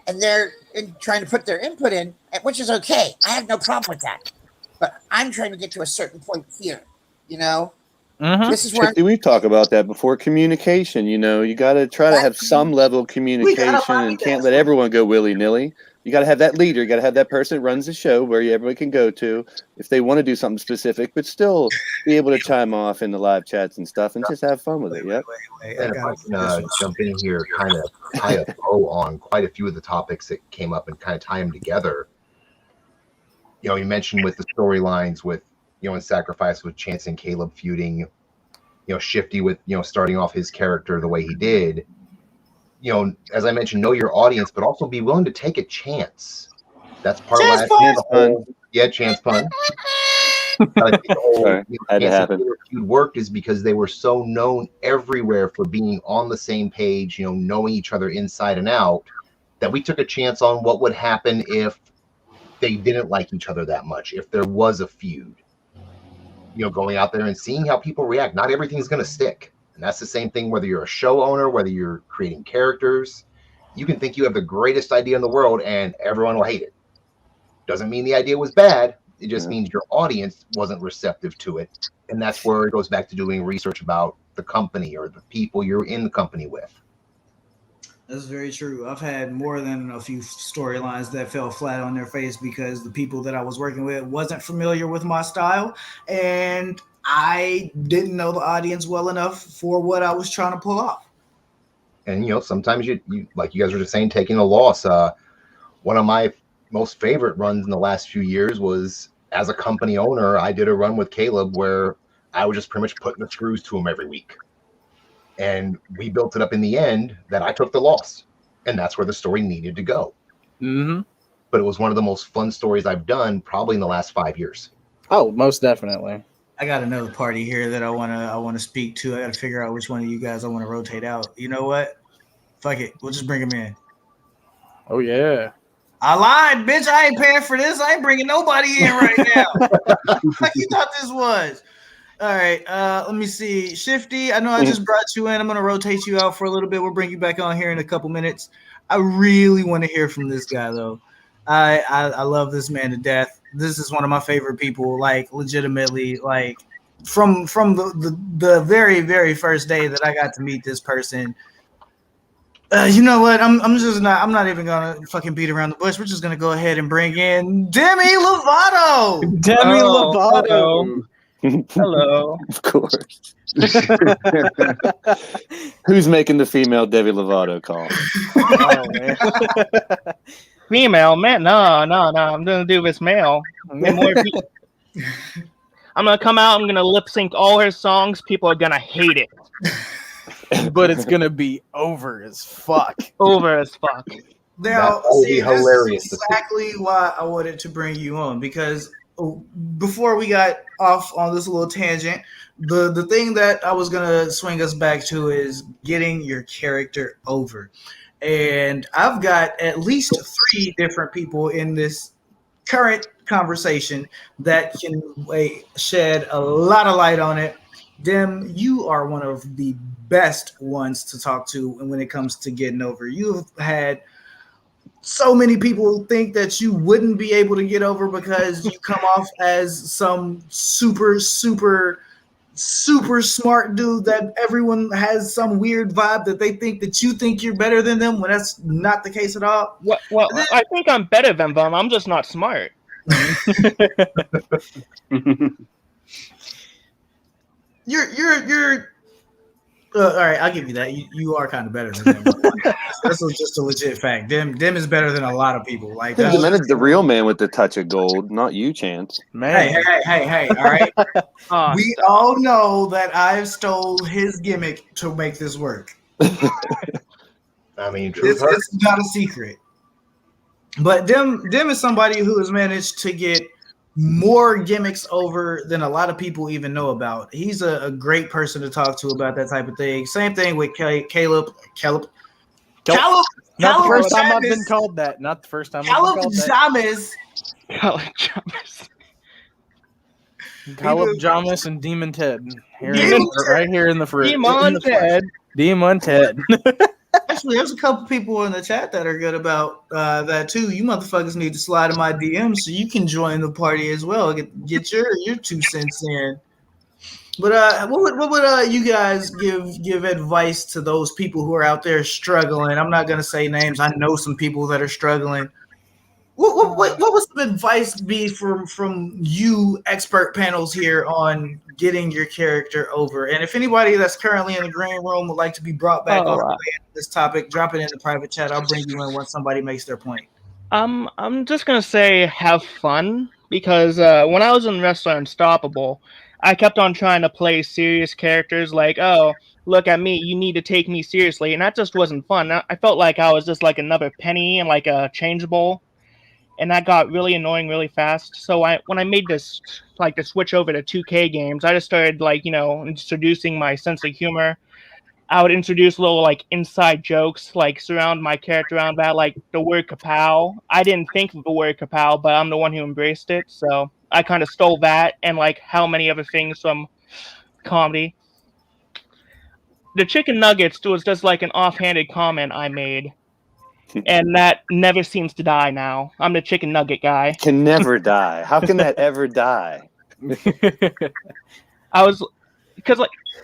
And they're trying to put their input in, which is okay. I have no problem with that. But I'm trying to get to a certain point here, you know? This is where We talk about that before. Communication, you know, you got to try to have some level of communication and can't let everyone go willy-nilly. You got to have that leader. You got to have that person that runs the show where everybody can go to if they want to do something specific, but still be able to chime off in the live chats and stuff and just have fun with it. Yep. And if I can jump in here, kind of tie a bow on quite a few of the topics that came up and kind of tie them together. You know, you mentioned with the storylines with, you know, in Sacrifice with Chance and Caleb feuding, you know, Shifty with, you know, starting off his character the way he did. You know, as I mentioned, know your audience, but also be willing to take a chance. That's part of why chance pun. I think the whole had to happen. Feud worked is because they were so known everywhere for being on the same page, you know, knowing each other inside and out, that we took a chance on what would happen if they didn't like each other that much, if there was a feud. You know, going out there and seeing how people react. Not everything's going to stick. And that's the same thing whether you're a show owner, whether you're creating characters. You can think you have the greatest idea in the world and everyone will hate it. Doesn't mean the idea was bad. It just means your audience wasn't receptive to it. And that's where it goes back to doing research about the company or the people you're in the company with. That's very true. I've had more than a few storylines that fell flat on their face because the people that I was working with wasn't familiar with my style, and I didn't know the audience well enough for what I was trying to pull off. And, you know, sometimes you like you guys were just saying, taking a loss. One of my most favorite runs in the last few years was as a company owner. I did a run with Caleb where I was just pretty much putting the screws to him every week. And we built it up in the end that I took the loss. And that's where the story needed to go. Mm-hmm. But it was one of the most fun stories I've done probably in the last 5 years. Oh, most definitely. I got another party here that I wanna speak to. I gotta figure out which one of you guys I want to rotate out. You know what? Fuck it. We'll just bring him in. Oh, yeah. I lied, bitch. I ain't paying for this. I ain't bringing nobody in right now. What you thought this was? All right, let me see. Shifty, I know I just brought you in. I'm going to rotate you out for a little bit. We'll bring you back on here in a couple minutes. I really want to hear from this guy, though. I love this man to death. This is one of my favorite people, like, legitimately, like, from the very, very first day that I got to meet this person. You know what? I'm not even going to fucking beat around the bush. We're just going to go ahead and bring in Demi Lovato. Demi Lovato. Hello. Of course. Who's making the female Demi Lovato call? Oh, man. Female, man? No. I'm gonna do this male. I'm gonna come out. I'm gonna lip sync all her songs. People are gonna hate it, but it's gonna be over as fuck. Over as fuck. Now, see, this is exactly why I wanted to bring you on, because before we got off on this little tangent, the thing that I was gonna swing us back to is getting your character over. And I've got at least 3 different people in this current conversation that can shed a lot of light on it. Dem, you are one of the best ones to talk to, and when it comes to getting over, you've had so many people think that you wouldn't be able to get over because you come off as some super smart dude that everyone has some weird vibe that they think that you think you're better than them when that's not the case at all. Well, I think I'm better than them. I'm just not smart. You're all right, I'll give you that. You are kind of better than them. That's just a legit fact. Dem is better than a lot of people. Like Tim Demented the real man with the touch of gold, not you, Chance. Man. Hey, all right. We all know that I've stole his gimmick to make this work. I mean, truth It's not a secret. But Dem is somebody who has managed to get more gimmicks over than a lot of people even know about. He's a great person to talk to about that type of thing. Same thing with Caleb. Not the first time I've been called that. Not the first time. Caleb Jamis. Caleb Jamis and Demon Ted. Right here in the fridge. Demon Ted. Actually, there's a couple people in the chat that are good about that too. You motherfuckers need to slide in my DMs so you can join the party as well. Get your 2 cents in. But what would you guys give advice to those people who are out there struggling? I'm not gonna say names. I know some people that are struggling. What would some advice be from you expert panels here on getting your character over? And if anybody that's currently in the green room would like to be brought back on this topic, drop it in the private chat. I'll bring you in once somebody makes their point. I'm just gonna say have fun, because when I was in Wrestler Unstoppable, I kept on trying to play serious characters like, oh, look at me, you need to take me seriously, and that just wasn't fun. I felt like I was just like another penny and like a changeable. And that got really annoying really fast. So when I made this, like, the switch over to 2K games, I just started, like, introducing my sense of humor. I would introduce little, like, inside jokes, like, surround my character around that, like the word kapow. I didn't think of the word kapow, but I'm the one who embraced it. So I kind of stole that and, like, how many other things from comedy. The chicken nuggets was just, like, an offhanded comment I made. And that never seems to die now. I'm the chicken nugget guy. Can never die. How can that ever die? I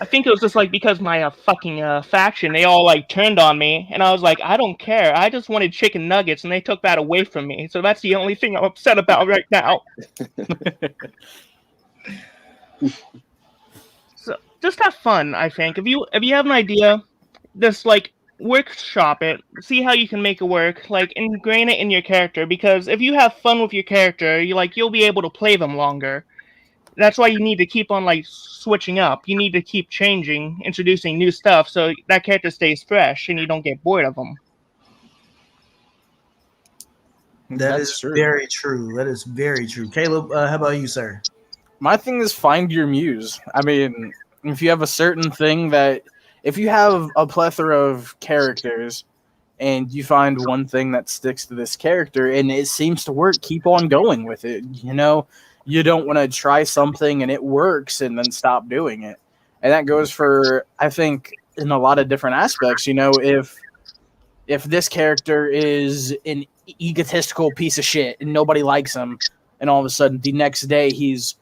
think it was just like because my fucking faction, they all like turned on me, and I was like, I don't care. I just wanted chicken nuggets, and they took that away from me. So that's the only thing I'm upset about right now. So just have fun. I think if you have an idea, just like workshop it, see how you can make it work, like ingrain it in your character, because if you have fun with your character, you'll be able to play them longer. That's why you need to keep on like switching up. You need to keep changing, introducing new stuff so that character stays fresh and you don't get bored of them. That's true. Very true. That is very true. Caleb, how about you, sir? My thing is find your muse. I mean, if you have a certain thing that if you have a plethora of characters and you find one thing that sticks to this character and it seems to work, keep on going with it. You don't want to try something and it works and then stop doing it. And that goes for, I think, in a lot of different aspects. If this character is an egotistical piece of shit and nobody likes him, and all of a sudden the next day he's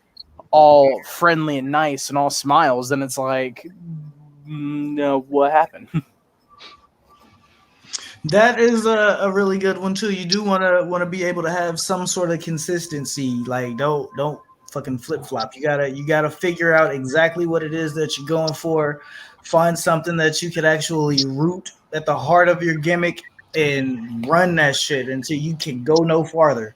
all friendly and nice and all smiles, then it's like, no, what happened? That is a really good one too. You do want to be able to have some sort of consistency. Like don't fucking flip flop. You gotta figure out exactly what it is that you're going for. Find something that you could actually root at the heart of your gimmick and run that shit until you can go no farther.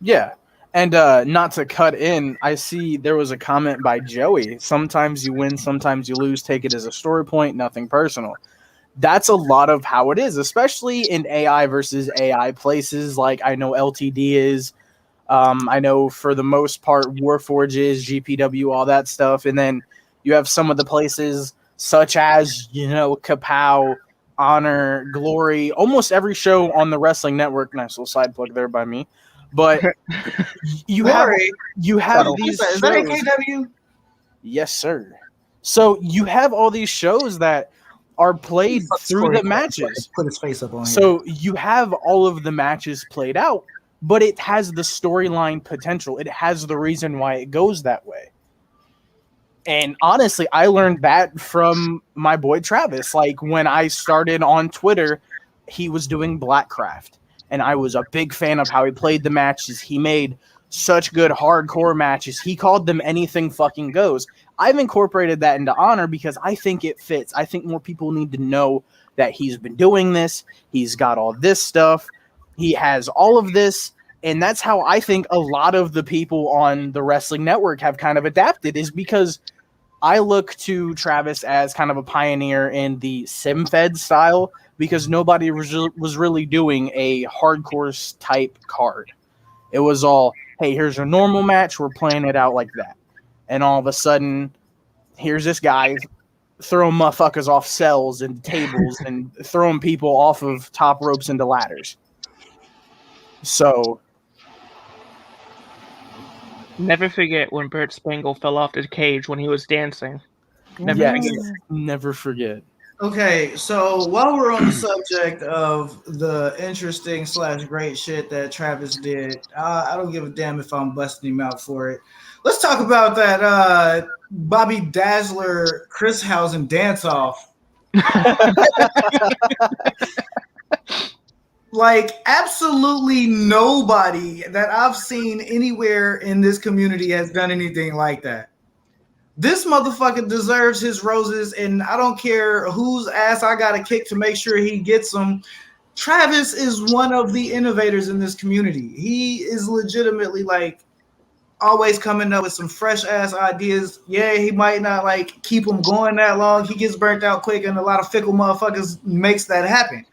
Yeah. And not to cut in, I see there was a comment by Joey. Sometimes you win, sometimes you lose. Take it as a story point, nothing personal. That's a lot of how it is, especially in AI versus AI places. Like I know LTD is. I know for the most part Warforge is, GPW, all that stuff. And then you have some of the places such as, Kapow, Honor, Glory, almost every show on the Wrestling Network. Nice little side plug there by me. But you have these shows. Is that AKW? Yes, sir. So you have all these shows that are played through the matches. Put his face up on So you have all of the matches played out, but it has the storyline potential. It has the reason why it goes that way. And honestly, I learned that from my boy Travis. Like when I started on Twitter, he was doing Blackcraft, and I was a big fan of how he played the matches. He made such good hardcore matches. He called them anything fucking goes. I've incorporated that into Honor because I think it fits. I think more people need to know that he's been doing this. He's got all this stuff. He has all of this. And that's how I think a lot of the people on the Wrestling Network have kind of adapted, is because I look to Travis as kind of a pioneer in the sim-fed style, because nobody was really doing a hardcore type card. It was all, hey, here's a normal match. We're playing it out like that. And all of a sudden, here's this guy throwing motherfuckers off cells and tables and throwing people off of top ropes into ladders. So Never forget when Burt Spangle fell off the cage when he was dancing. Never forget. Okay, so while we're on the subject of the interesting / great shit that Travis did, I don't give a damn if I'm busting him out for it. Let's talk about that Bobby Dazzler Chris Housen dance off. Like, absolutely nobody that I've seen anywhere in this community has done anything like that. This motherfucker deserves his roses, and I don't care whose ass I got to kick to make sure he gets them. Travis is one of the innovators in this community. He is legitimately, like, always coming up with some fresh ass ideas. Yeah, he might not, like, keep them going that long. He gets burnt out quick, and a lot of fickle motherfuckers makes that happen.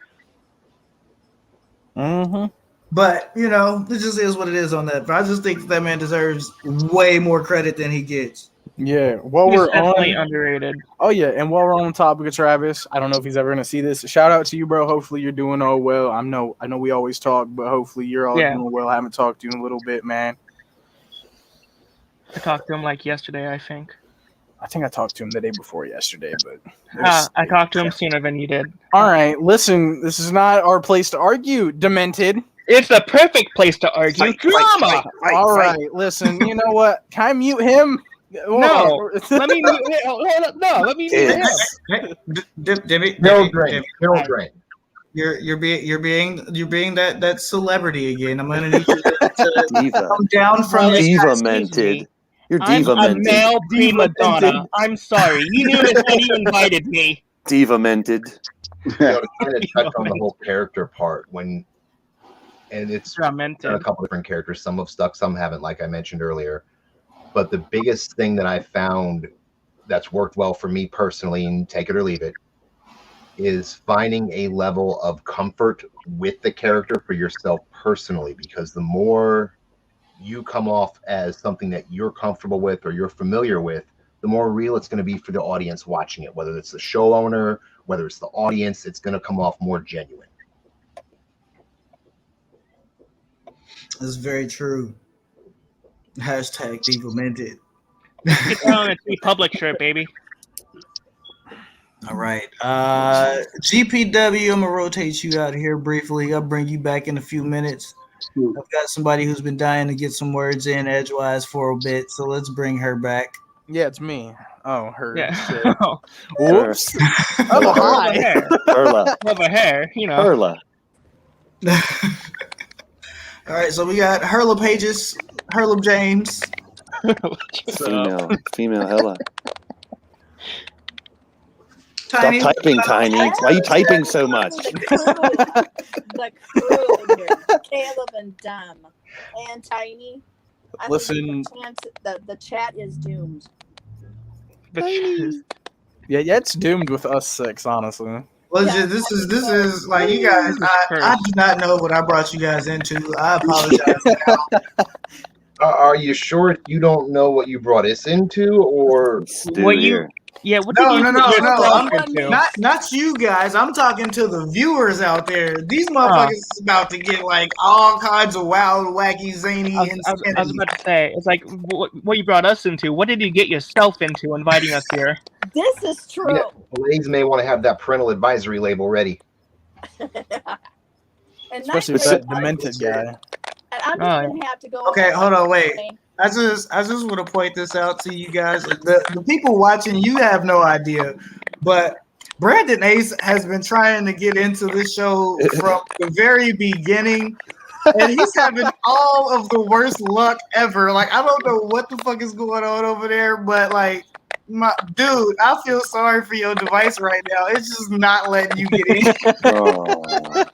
Mm-hmm. But, you know, it just is what it is on that. But I just think that man deserves way more credit than he gets. Yeah, while He's we're definitely on, underrated. oh yeah, and while we're on the topic of Travis, I don't know if he's ever gonna see this. Shout out to you, bro. Hopefully you're doing all well. I know we always talk, but hopefully you're all doing well. I haven't talked to you in a little bit, man. I talked to him like yesterday, I think. I think I talked to him the day before yesterday, but I talked to him sooner than you did. All right, listen, this is not our place to argue, Demented. It's the perfect place to argue. Drama. All right, listen, you know what? Can I mute him? No, let me mute him. Hold up. No, let me mute him. Don't drink. Don't drink. You're being that celebrity again. I'm gonna need you to come down from Diva-mented. You're diva-mented. I'm a male prima donna. I'm sorry. You knew it when you invited me. Diva-mented. You know, to kind of touch on the whole character part, and it's a couple different characters. Some have stuck, some haven't, like I mentioned earlier. But the biggest thing that I found that's worked well for me personally, and take it or leave it, is finding a level of comfort with the character for yourself personally. Because the more you come off as something that you're comfortable with or you're familiar with, the more real it's going to be for the audience watching it. Whether it's the show owner, whether it's the audience, it's going to come off more genuine. That's very true. Hashtag Diva-mented. Get on a T-Public shirt, baby. All right. GPW, I'm going to rotate you out here briefly. I'll bring you back in a few minutes. I've got somebody who's been dying to get some words in edgewise for a bit, so let's bring her back. Yeah, it's me. Oh, her. Yeah. Shit. Whoops. Oh, hi. Perla. Over hair, you know. Perla. All right, so we got Herla Pages, Herla James. Female Hella. Tiny. Stop typing, Tiny. Why are you typing so much? The crew in here. Caleb and Dom and Tiny. I Listen. think the chat is doomed. Yeah, it's doomed with us six, honestly. Well, this is like, you guys. I do not know what I brought you guys into. I apologize. Are you sure you don't know what you brought us into, or What you Yeah, what No, did you no, get no, no. yourself I'm into? not you guys. I'm talking to the viewers out there. These Huh. motherfuckers is about to get like all kinds of wild, wacky, zany I was insanity. about to say, it's like what you brought us into. What did you get yourself into inviting us here? This is true. Yeah, Blaze may want to have that parental advisory label ready. And Especially Nightmare, for that I'm demented just- guy. And I'm Oh, just yeah. gonna have to go. Okay, with hold on, wait. saying, I just want to point this out to you guys. The people watching, you have no idea, but Brandon Ace has been trying to get into this show from the very beginning, and he's having all of the worst luck ever. Like, I don't know what the fuck is going on over there, but like, my dude, I feel sorry for your device right now. It's just not letting you get in. Oh,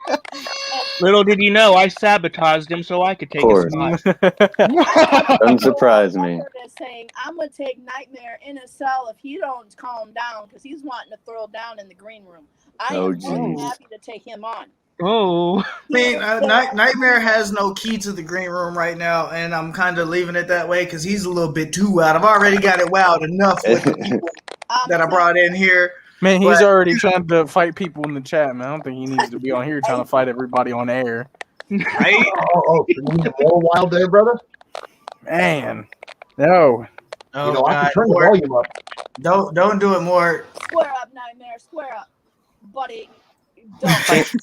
Little did you know, I sabotaged him so I could take course. his spot. Doesn't surprise go on me. record as saying, I'm gonna take Nightmare in a cell if he don't calm down because he's wanting to throw down in the green room. I Oh, am more than geez. happy to take him on. Oh, I mean, Nightmare has no key to the green room right now, and I'm kind of leaving it that way because he's a little bit too wild. I've already got it wild enough with the people that I brought in here. Man, he's But- already trying to fight people in the chat, man. I don't think he needs to be on here trying to fight everybody on air. Right? Oh, you need more wild there, brother? Man, no. Oh, You know, I God. can turn the More. volume up. Don't do it more. Square up, Nightmare. Square up, buddy. Don't. Chance,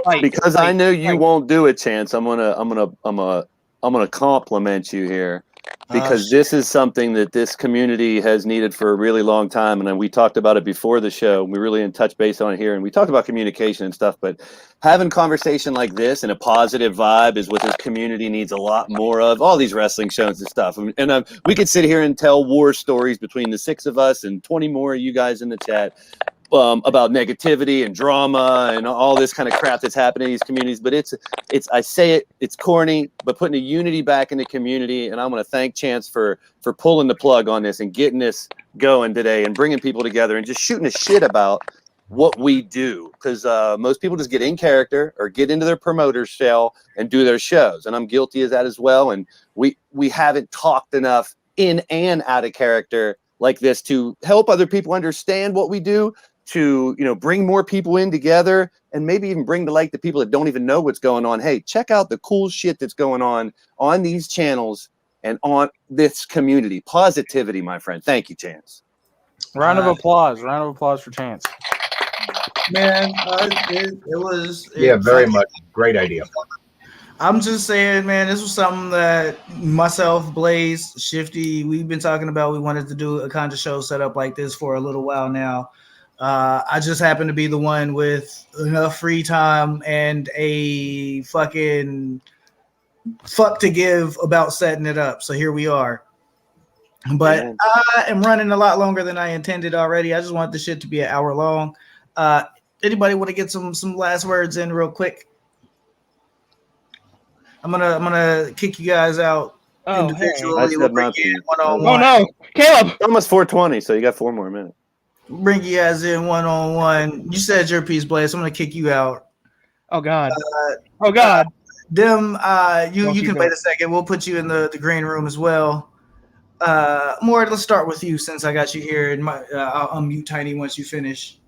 Fight. because I know you won't do it, Chance. I'm gonna compliment you here because this is something that this community has needed for a really long time, and we talked about it before the show. We really didn't touch base on it here, and we talked about communication and stuff. But having conversation like this and a positive vibe is what this community needs a lot more of. All these wrestling shows and stuff, and we could sit here and tell war stories between the 6 of us and 20 more of you guys in the chat. About negativity and drama and all this kind of crap that's happening in these communities. But I say it's corny, but putting a unity back in the community. And I want to thank Chance for pulling the plug on this and getting this going today and bringing people together and just shooting a shit about what we do. Because most people just get in character or get into their promoter's shell and do their shows. And I'm guilty of that as well. And we haven't talked enough in and out of character like this to help other people understand what we do, to bring more people in together and maybe even bring to light the people that don't even know what's going on. Hey, check out the cool shit that's going on these channels and on this community. Positivity, my friend. Thank you, Chance. Round of applause for Chance. Man, it was. Yeah, very much. Great idea. I'm just saying, man, this was something that myself, Blaze, Shifty, we've been talking about. We wanted to do a kind of show set up like this for a little while now. I just happen to be the one with enough free time and a fucking fuck to give about setting it up. So here we are. But I am running a lot longer than I intended already. I just want the shit to be an hour long. Anybody want to get some last words in real quick? I'm gonna kick you guys out individually. We'll bring you in one-on-one. Oh no, Caleb! Almost 4:20, so you got 4 more minutes. Bring you guys in one-on-one. You said your piece, Blaze. I'm gonna kick you out. Oh God. Oh God. Them, you Don't you can go. wait a second. We'll put you in the green room as well. Mort, let's start with you since I got you here. And I'll unmute Tiny once you finish.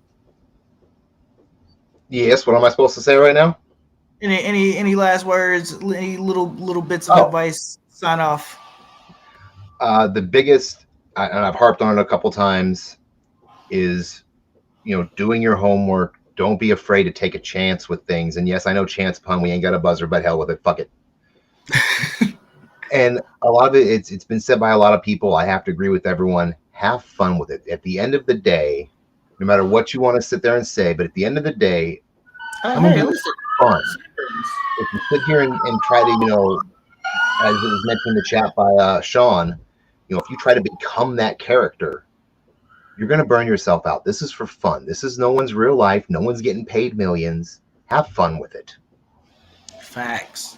Yes, what am I supposed to say right now? Any last words? Any little bits of advice? Sign off. The biggest, and I've harped on it a couple times, is doing your homework. Don't be afraid to take a chance with things. And yes, I know chance pun. We ain't got a buzzer, but hell with it. Fuck it. And a lot of it, it's been said by a lot of people. I have to agree with everyone. Have fun with it. At the end of the day, no matter what you want to sit there and say, but at the end of the day, fun. If you sit here and try to, as it was mentioned in the chat by Sean, if you try to become that character, you're going to burn yourself out. This is for fun. This is no one's real life. No one's getting paid millions. Have fun with it. Facts.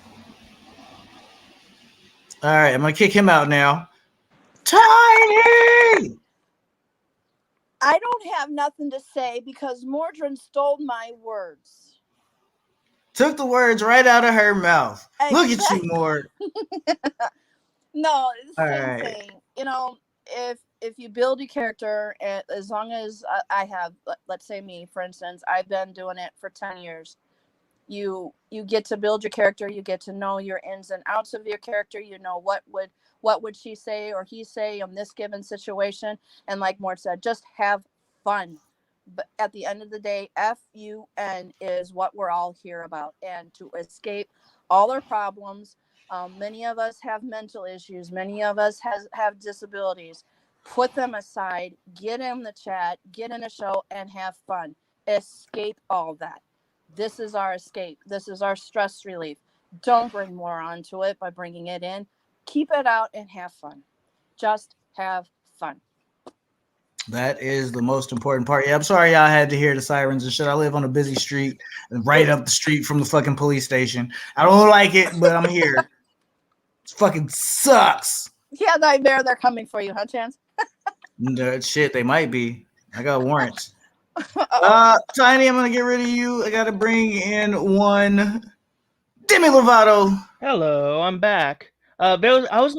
All right, I'm going to kick him out now. Tiny! I don't have nothing to say because Mordrin stole my words. Took the words right out of her mouth. Exactly. Look at you, Mort. No, it's the All same right. thing. if you build a character, and as long as I have, let's say me, for instance, I've been doing it for 10 years. You get to build your character, you get to know your ins and outs of your character, you know what would she say or he say in this given situation, and like Mort said, just have fun. But at the end of the day, FUN is what we're all here about, and to escape all our problems. Many of us have mental issues, many of us have disabilities. Put them aside, get in the chat, get in a show, and have fun. Escape all that. This is our escape. This is our stress relief. Don't bring more onto it by bringing it in. Keep it out and have fun. Just have fun. That is the most important part. Yeah, I'm sorry y'all had to hear the sirens and shit. I live on a busy street and right up the street from the fucking police station. I don't like it, but I'm here. It fucking sucks. Yeah, nightmare, they're coming for you, huh, Chance? No, shit, they might be. I got warrants. Tiny, I'm gonna get rid of you. I gotta bring in one Demi Lovato. Hello, I'm back. I was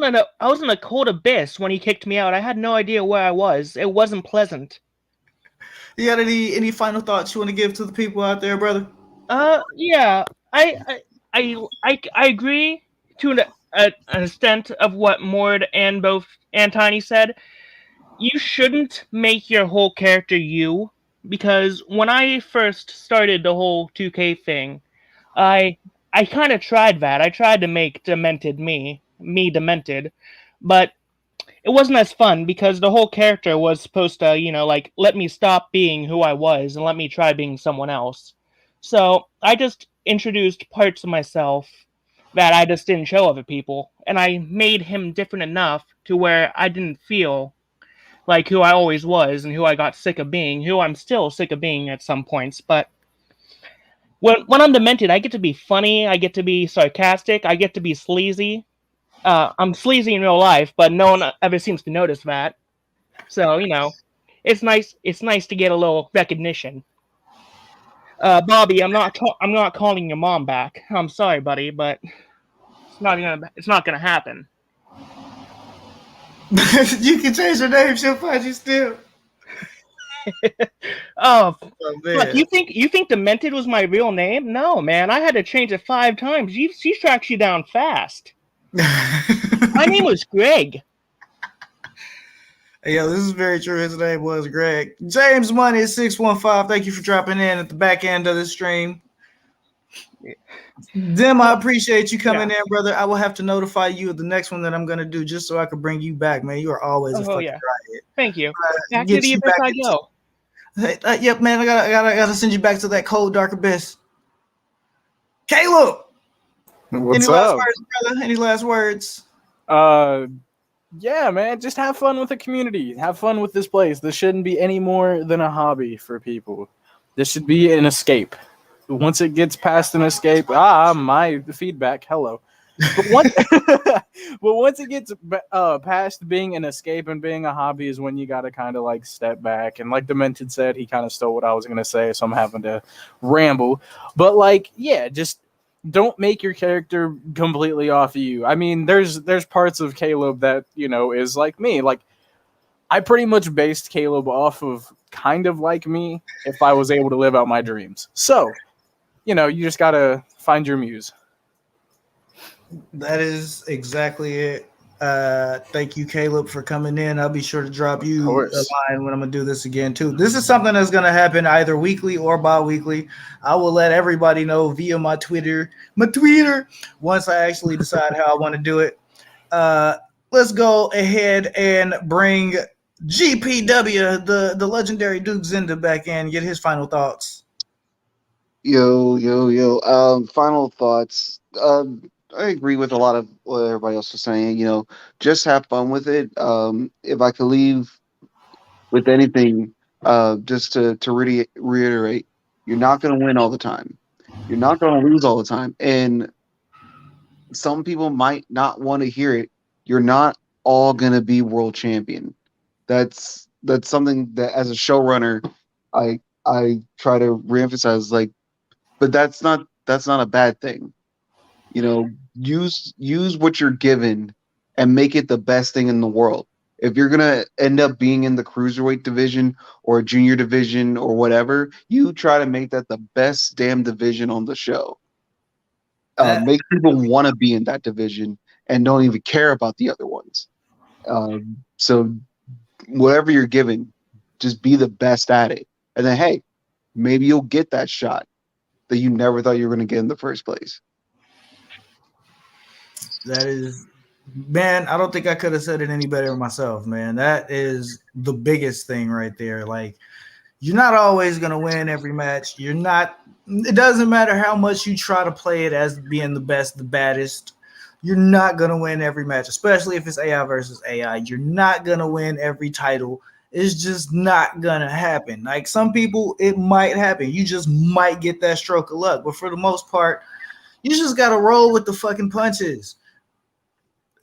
in a cold abyss when he kicked me out. I had no idea where I was. It wasn't pleasant. You got any final thoughts you want to give to the people out there, brother? Yeah, I agree to an extent of what Mord and Tiny said. You shouldn't make your whole character you, because when I first started the whole 2K thing, I kind of tried that. I tried to make demented me demented, but it wasn't as fun because the whole character was supposed to, like, let me stop being who I was and let me try being someone else. So I just introduced parts of myself that I just didn't show other people, and I made him different enough to where I didn't feel like who I always was and who I got sick of being, who I'm still sick of being at some points. But when I'm demented, I get to be funny, I get to be sarcastic, I get to be sleazy. I'm sleazy in real life, but no one ever seems to notice that. So, it's nice. It's nice to get a little recognition. Bobby, I'm not calling your mom back. I'm sorry, buddy, but it's not gonna happen. You can change your name. She'll find you still. Oh, man. Look, you think Demented was my real name? No, man. I had to change it 5 times. She tracks you down fast. My name was Greg. Yeah, this is very true. His name was Greg. James Money is 615. Thank you for dropping in at the back end of the stream. Dim, I appreciate you coming in, brother. I will have to notify you of the next one that I'm gonna do just so I can bring you back, man. You are always a fucking riot. Thank you. Back to the abyss I go. Yep, man. I gotta send you back to that cold, dark abyss. Caleb, What's any up? last words, brother? Any last words? Yeah, man. Just have fun with the community. Have fun with this place. This shouldn't be any more than a hobby for people. This should be an escape. Once it gets past an escape, my feedback. Hello. But once it gets past being an escape and being a hobby is when you got to kind of like step back. And like Demented said, he kind of stole what I was going to say, so I'm having to ramble. But like, yeah, just don't make your character completely off of you. I mean, there's parts of Caleb that, is like me. Like, I pretty much based Caleb off of kind of like me if I was able to live out my dreams. So, you just got to find your muse. That is exactly it. Thank you, Caleb, for coming in. I'll be sure to drop you a line when I'm gonna do this again too. This is something that's gonna happen either weekly or bi-weekly. I will let everybody know via my Twitter once I actually decide how I want to do it. Let's go ahead and bring GPW, the legendary Duke Zinda, back in and get his final thoughts. Yo. Final thoughts. I agree with a lot of what everybody else was saying. Just have fun with it. If I could leave with anything, just to reiterate, you're not going to win all the time. You're not going to lose all the time. And some people might not want to hear it. You're not all going to be world champion. That's something that as a showrunner, I try to reemphasize, like, but that's not a bad thing. Use what you're given and make it the best thing in the world. If you're gonna end up being in the cruiserweight division or junior division or whatever, you try to make that the best damn division on the show. Make people want to be in that division and don't even care about the other ones. So whatever you're given, just be the best at it. And then, hey, maybe you'll get that shot that you never thought you were going to get in the first place. That is, man, I don't think I could have said it any better myself, man. That is the biggest thing right there. Like, you're not always going to win every match. You're not, it doesn't matter how much you try to play it as being the best, the baddest. You're not going to win every match, especially if it's AI versus AI. You're not going to win every title. It's just not going to happen. Like, some people, it might happen. You just might get that stroke of luck. But for the most part, you just got to roll with the fucking punches.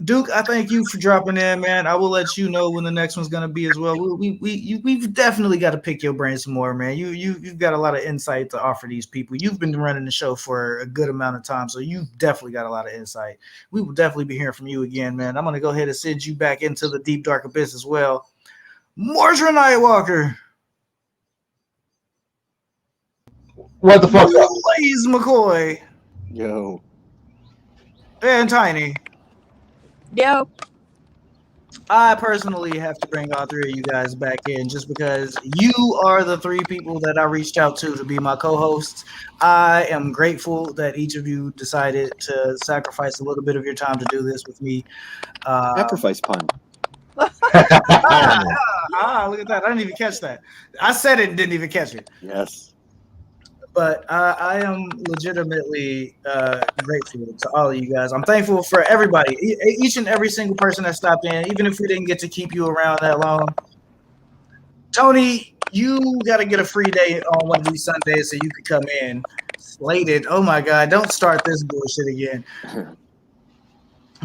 Duke, I thank you for dropping in, man. I will let you know when the next one's gonna be as well. We've definitely got to pick your brain some more, man. You've got a lot of insight to offer these people. You've been running the show for a good amount of time, so you've definitely got a lot of insight. We will definitely be hearing from you again, man. I'm gonna go ahead and send you back into the deep dark abyss as well. Mordra Nightwalker. What the fuck's up? Blaze McCoy. Yo. And Tiny. Yo. I personally have to bring all three of you guys back in just because you are the three people that I reached out to be my co-hosts. I am grateful that each of you decided to sacrifice a little bit of your time to do this with me. Sacrifice pun. Look at that. I didn't even catch that. I said it and didn't even catch it. Yes. But I am legitimately grateful to all of you guys. I'm thankful for everybody, each and every single person that stopped in, even if we didn't get to keep you around that long. Tony, you got to get a free day on one of these Sundays so you can come in. Slated. Oh, my God. Don't start this bullshit again.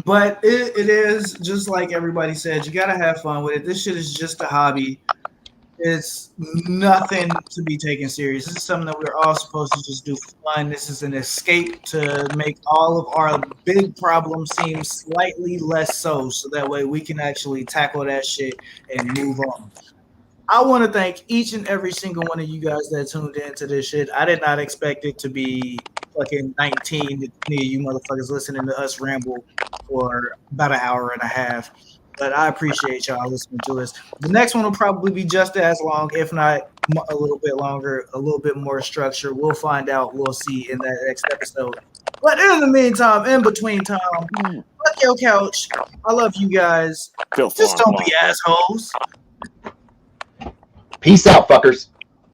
But it is just like everybody said. You got to have fun with it. This shit is just a hobby. It's nothing to be taken serious. This is something that we're all supposed to just do for fun. This is an escape to make all of our big problems seem slightly less so that way we can actually tackle that shit and move on. I want to thank each and every single one of you guys that tuned into this shit. I did not expect it to be fucking 19 of you motherfuckers listening to us ramble for about an hour and a half. But I appreciate y'all listening to us. The next one will probably be just as long, if not a little bit longer, a little bit more structure. We'll find out. We'll see in that next episode. But in the meantime, in between time, fuck your couch. I love you guys. Just don't be assholes. Peace out, fuckers.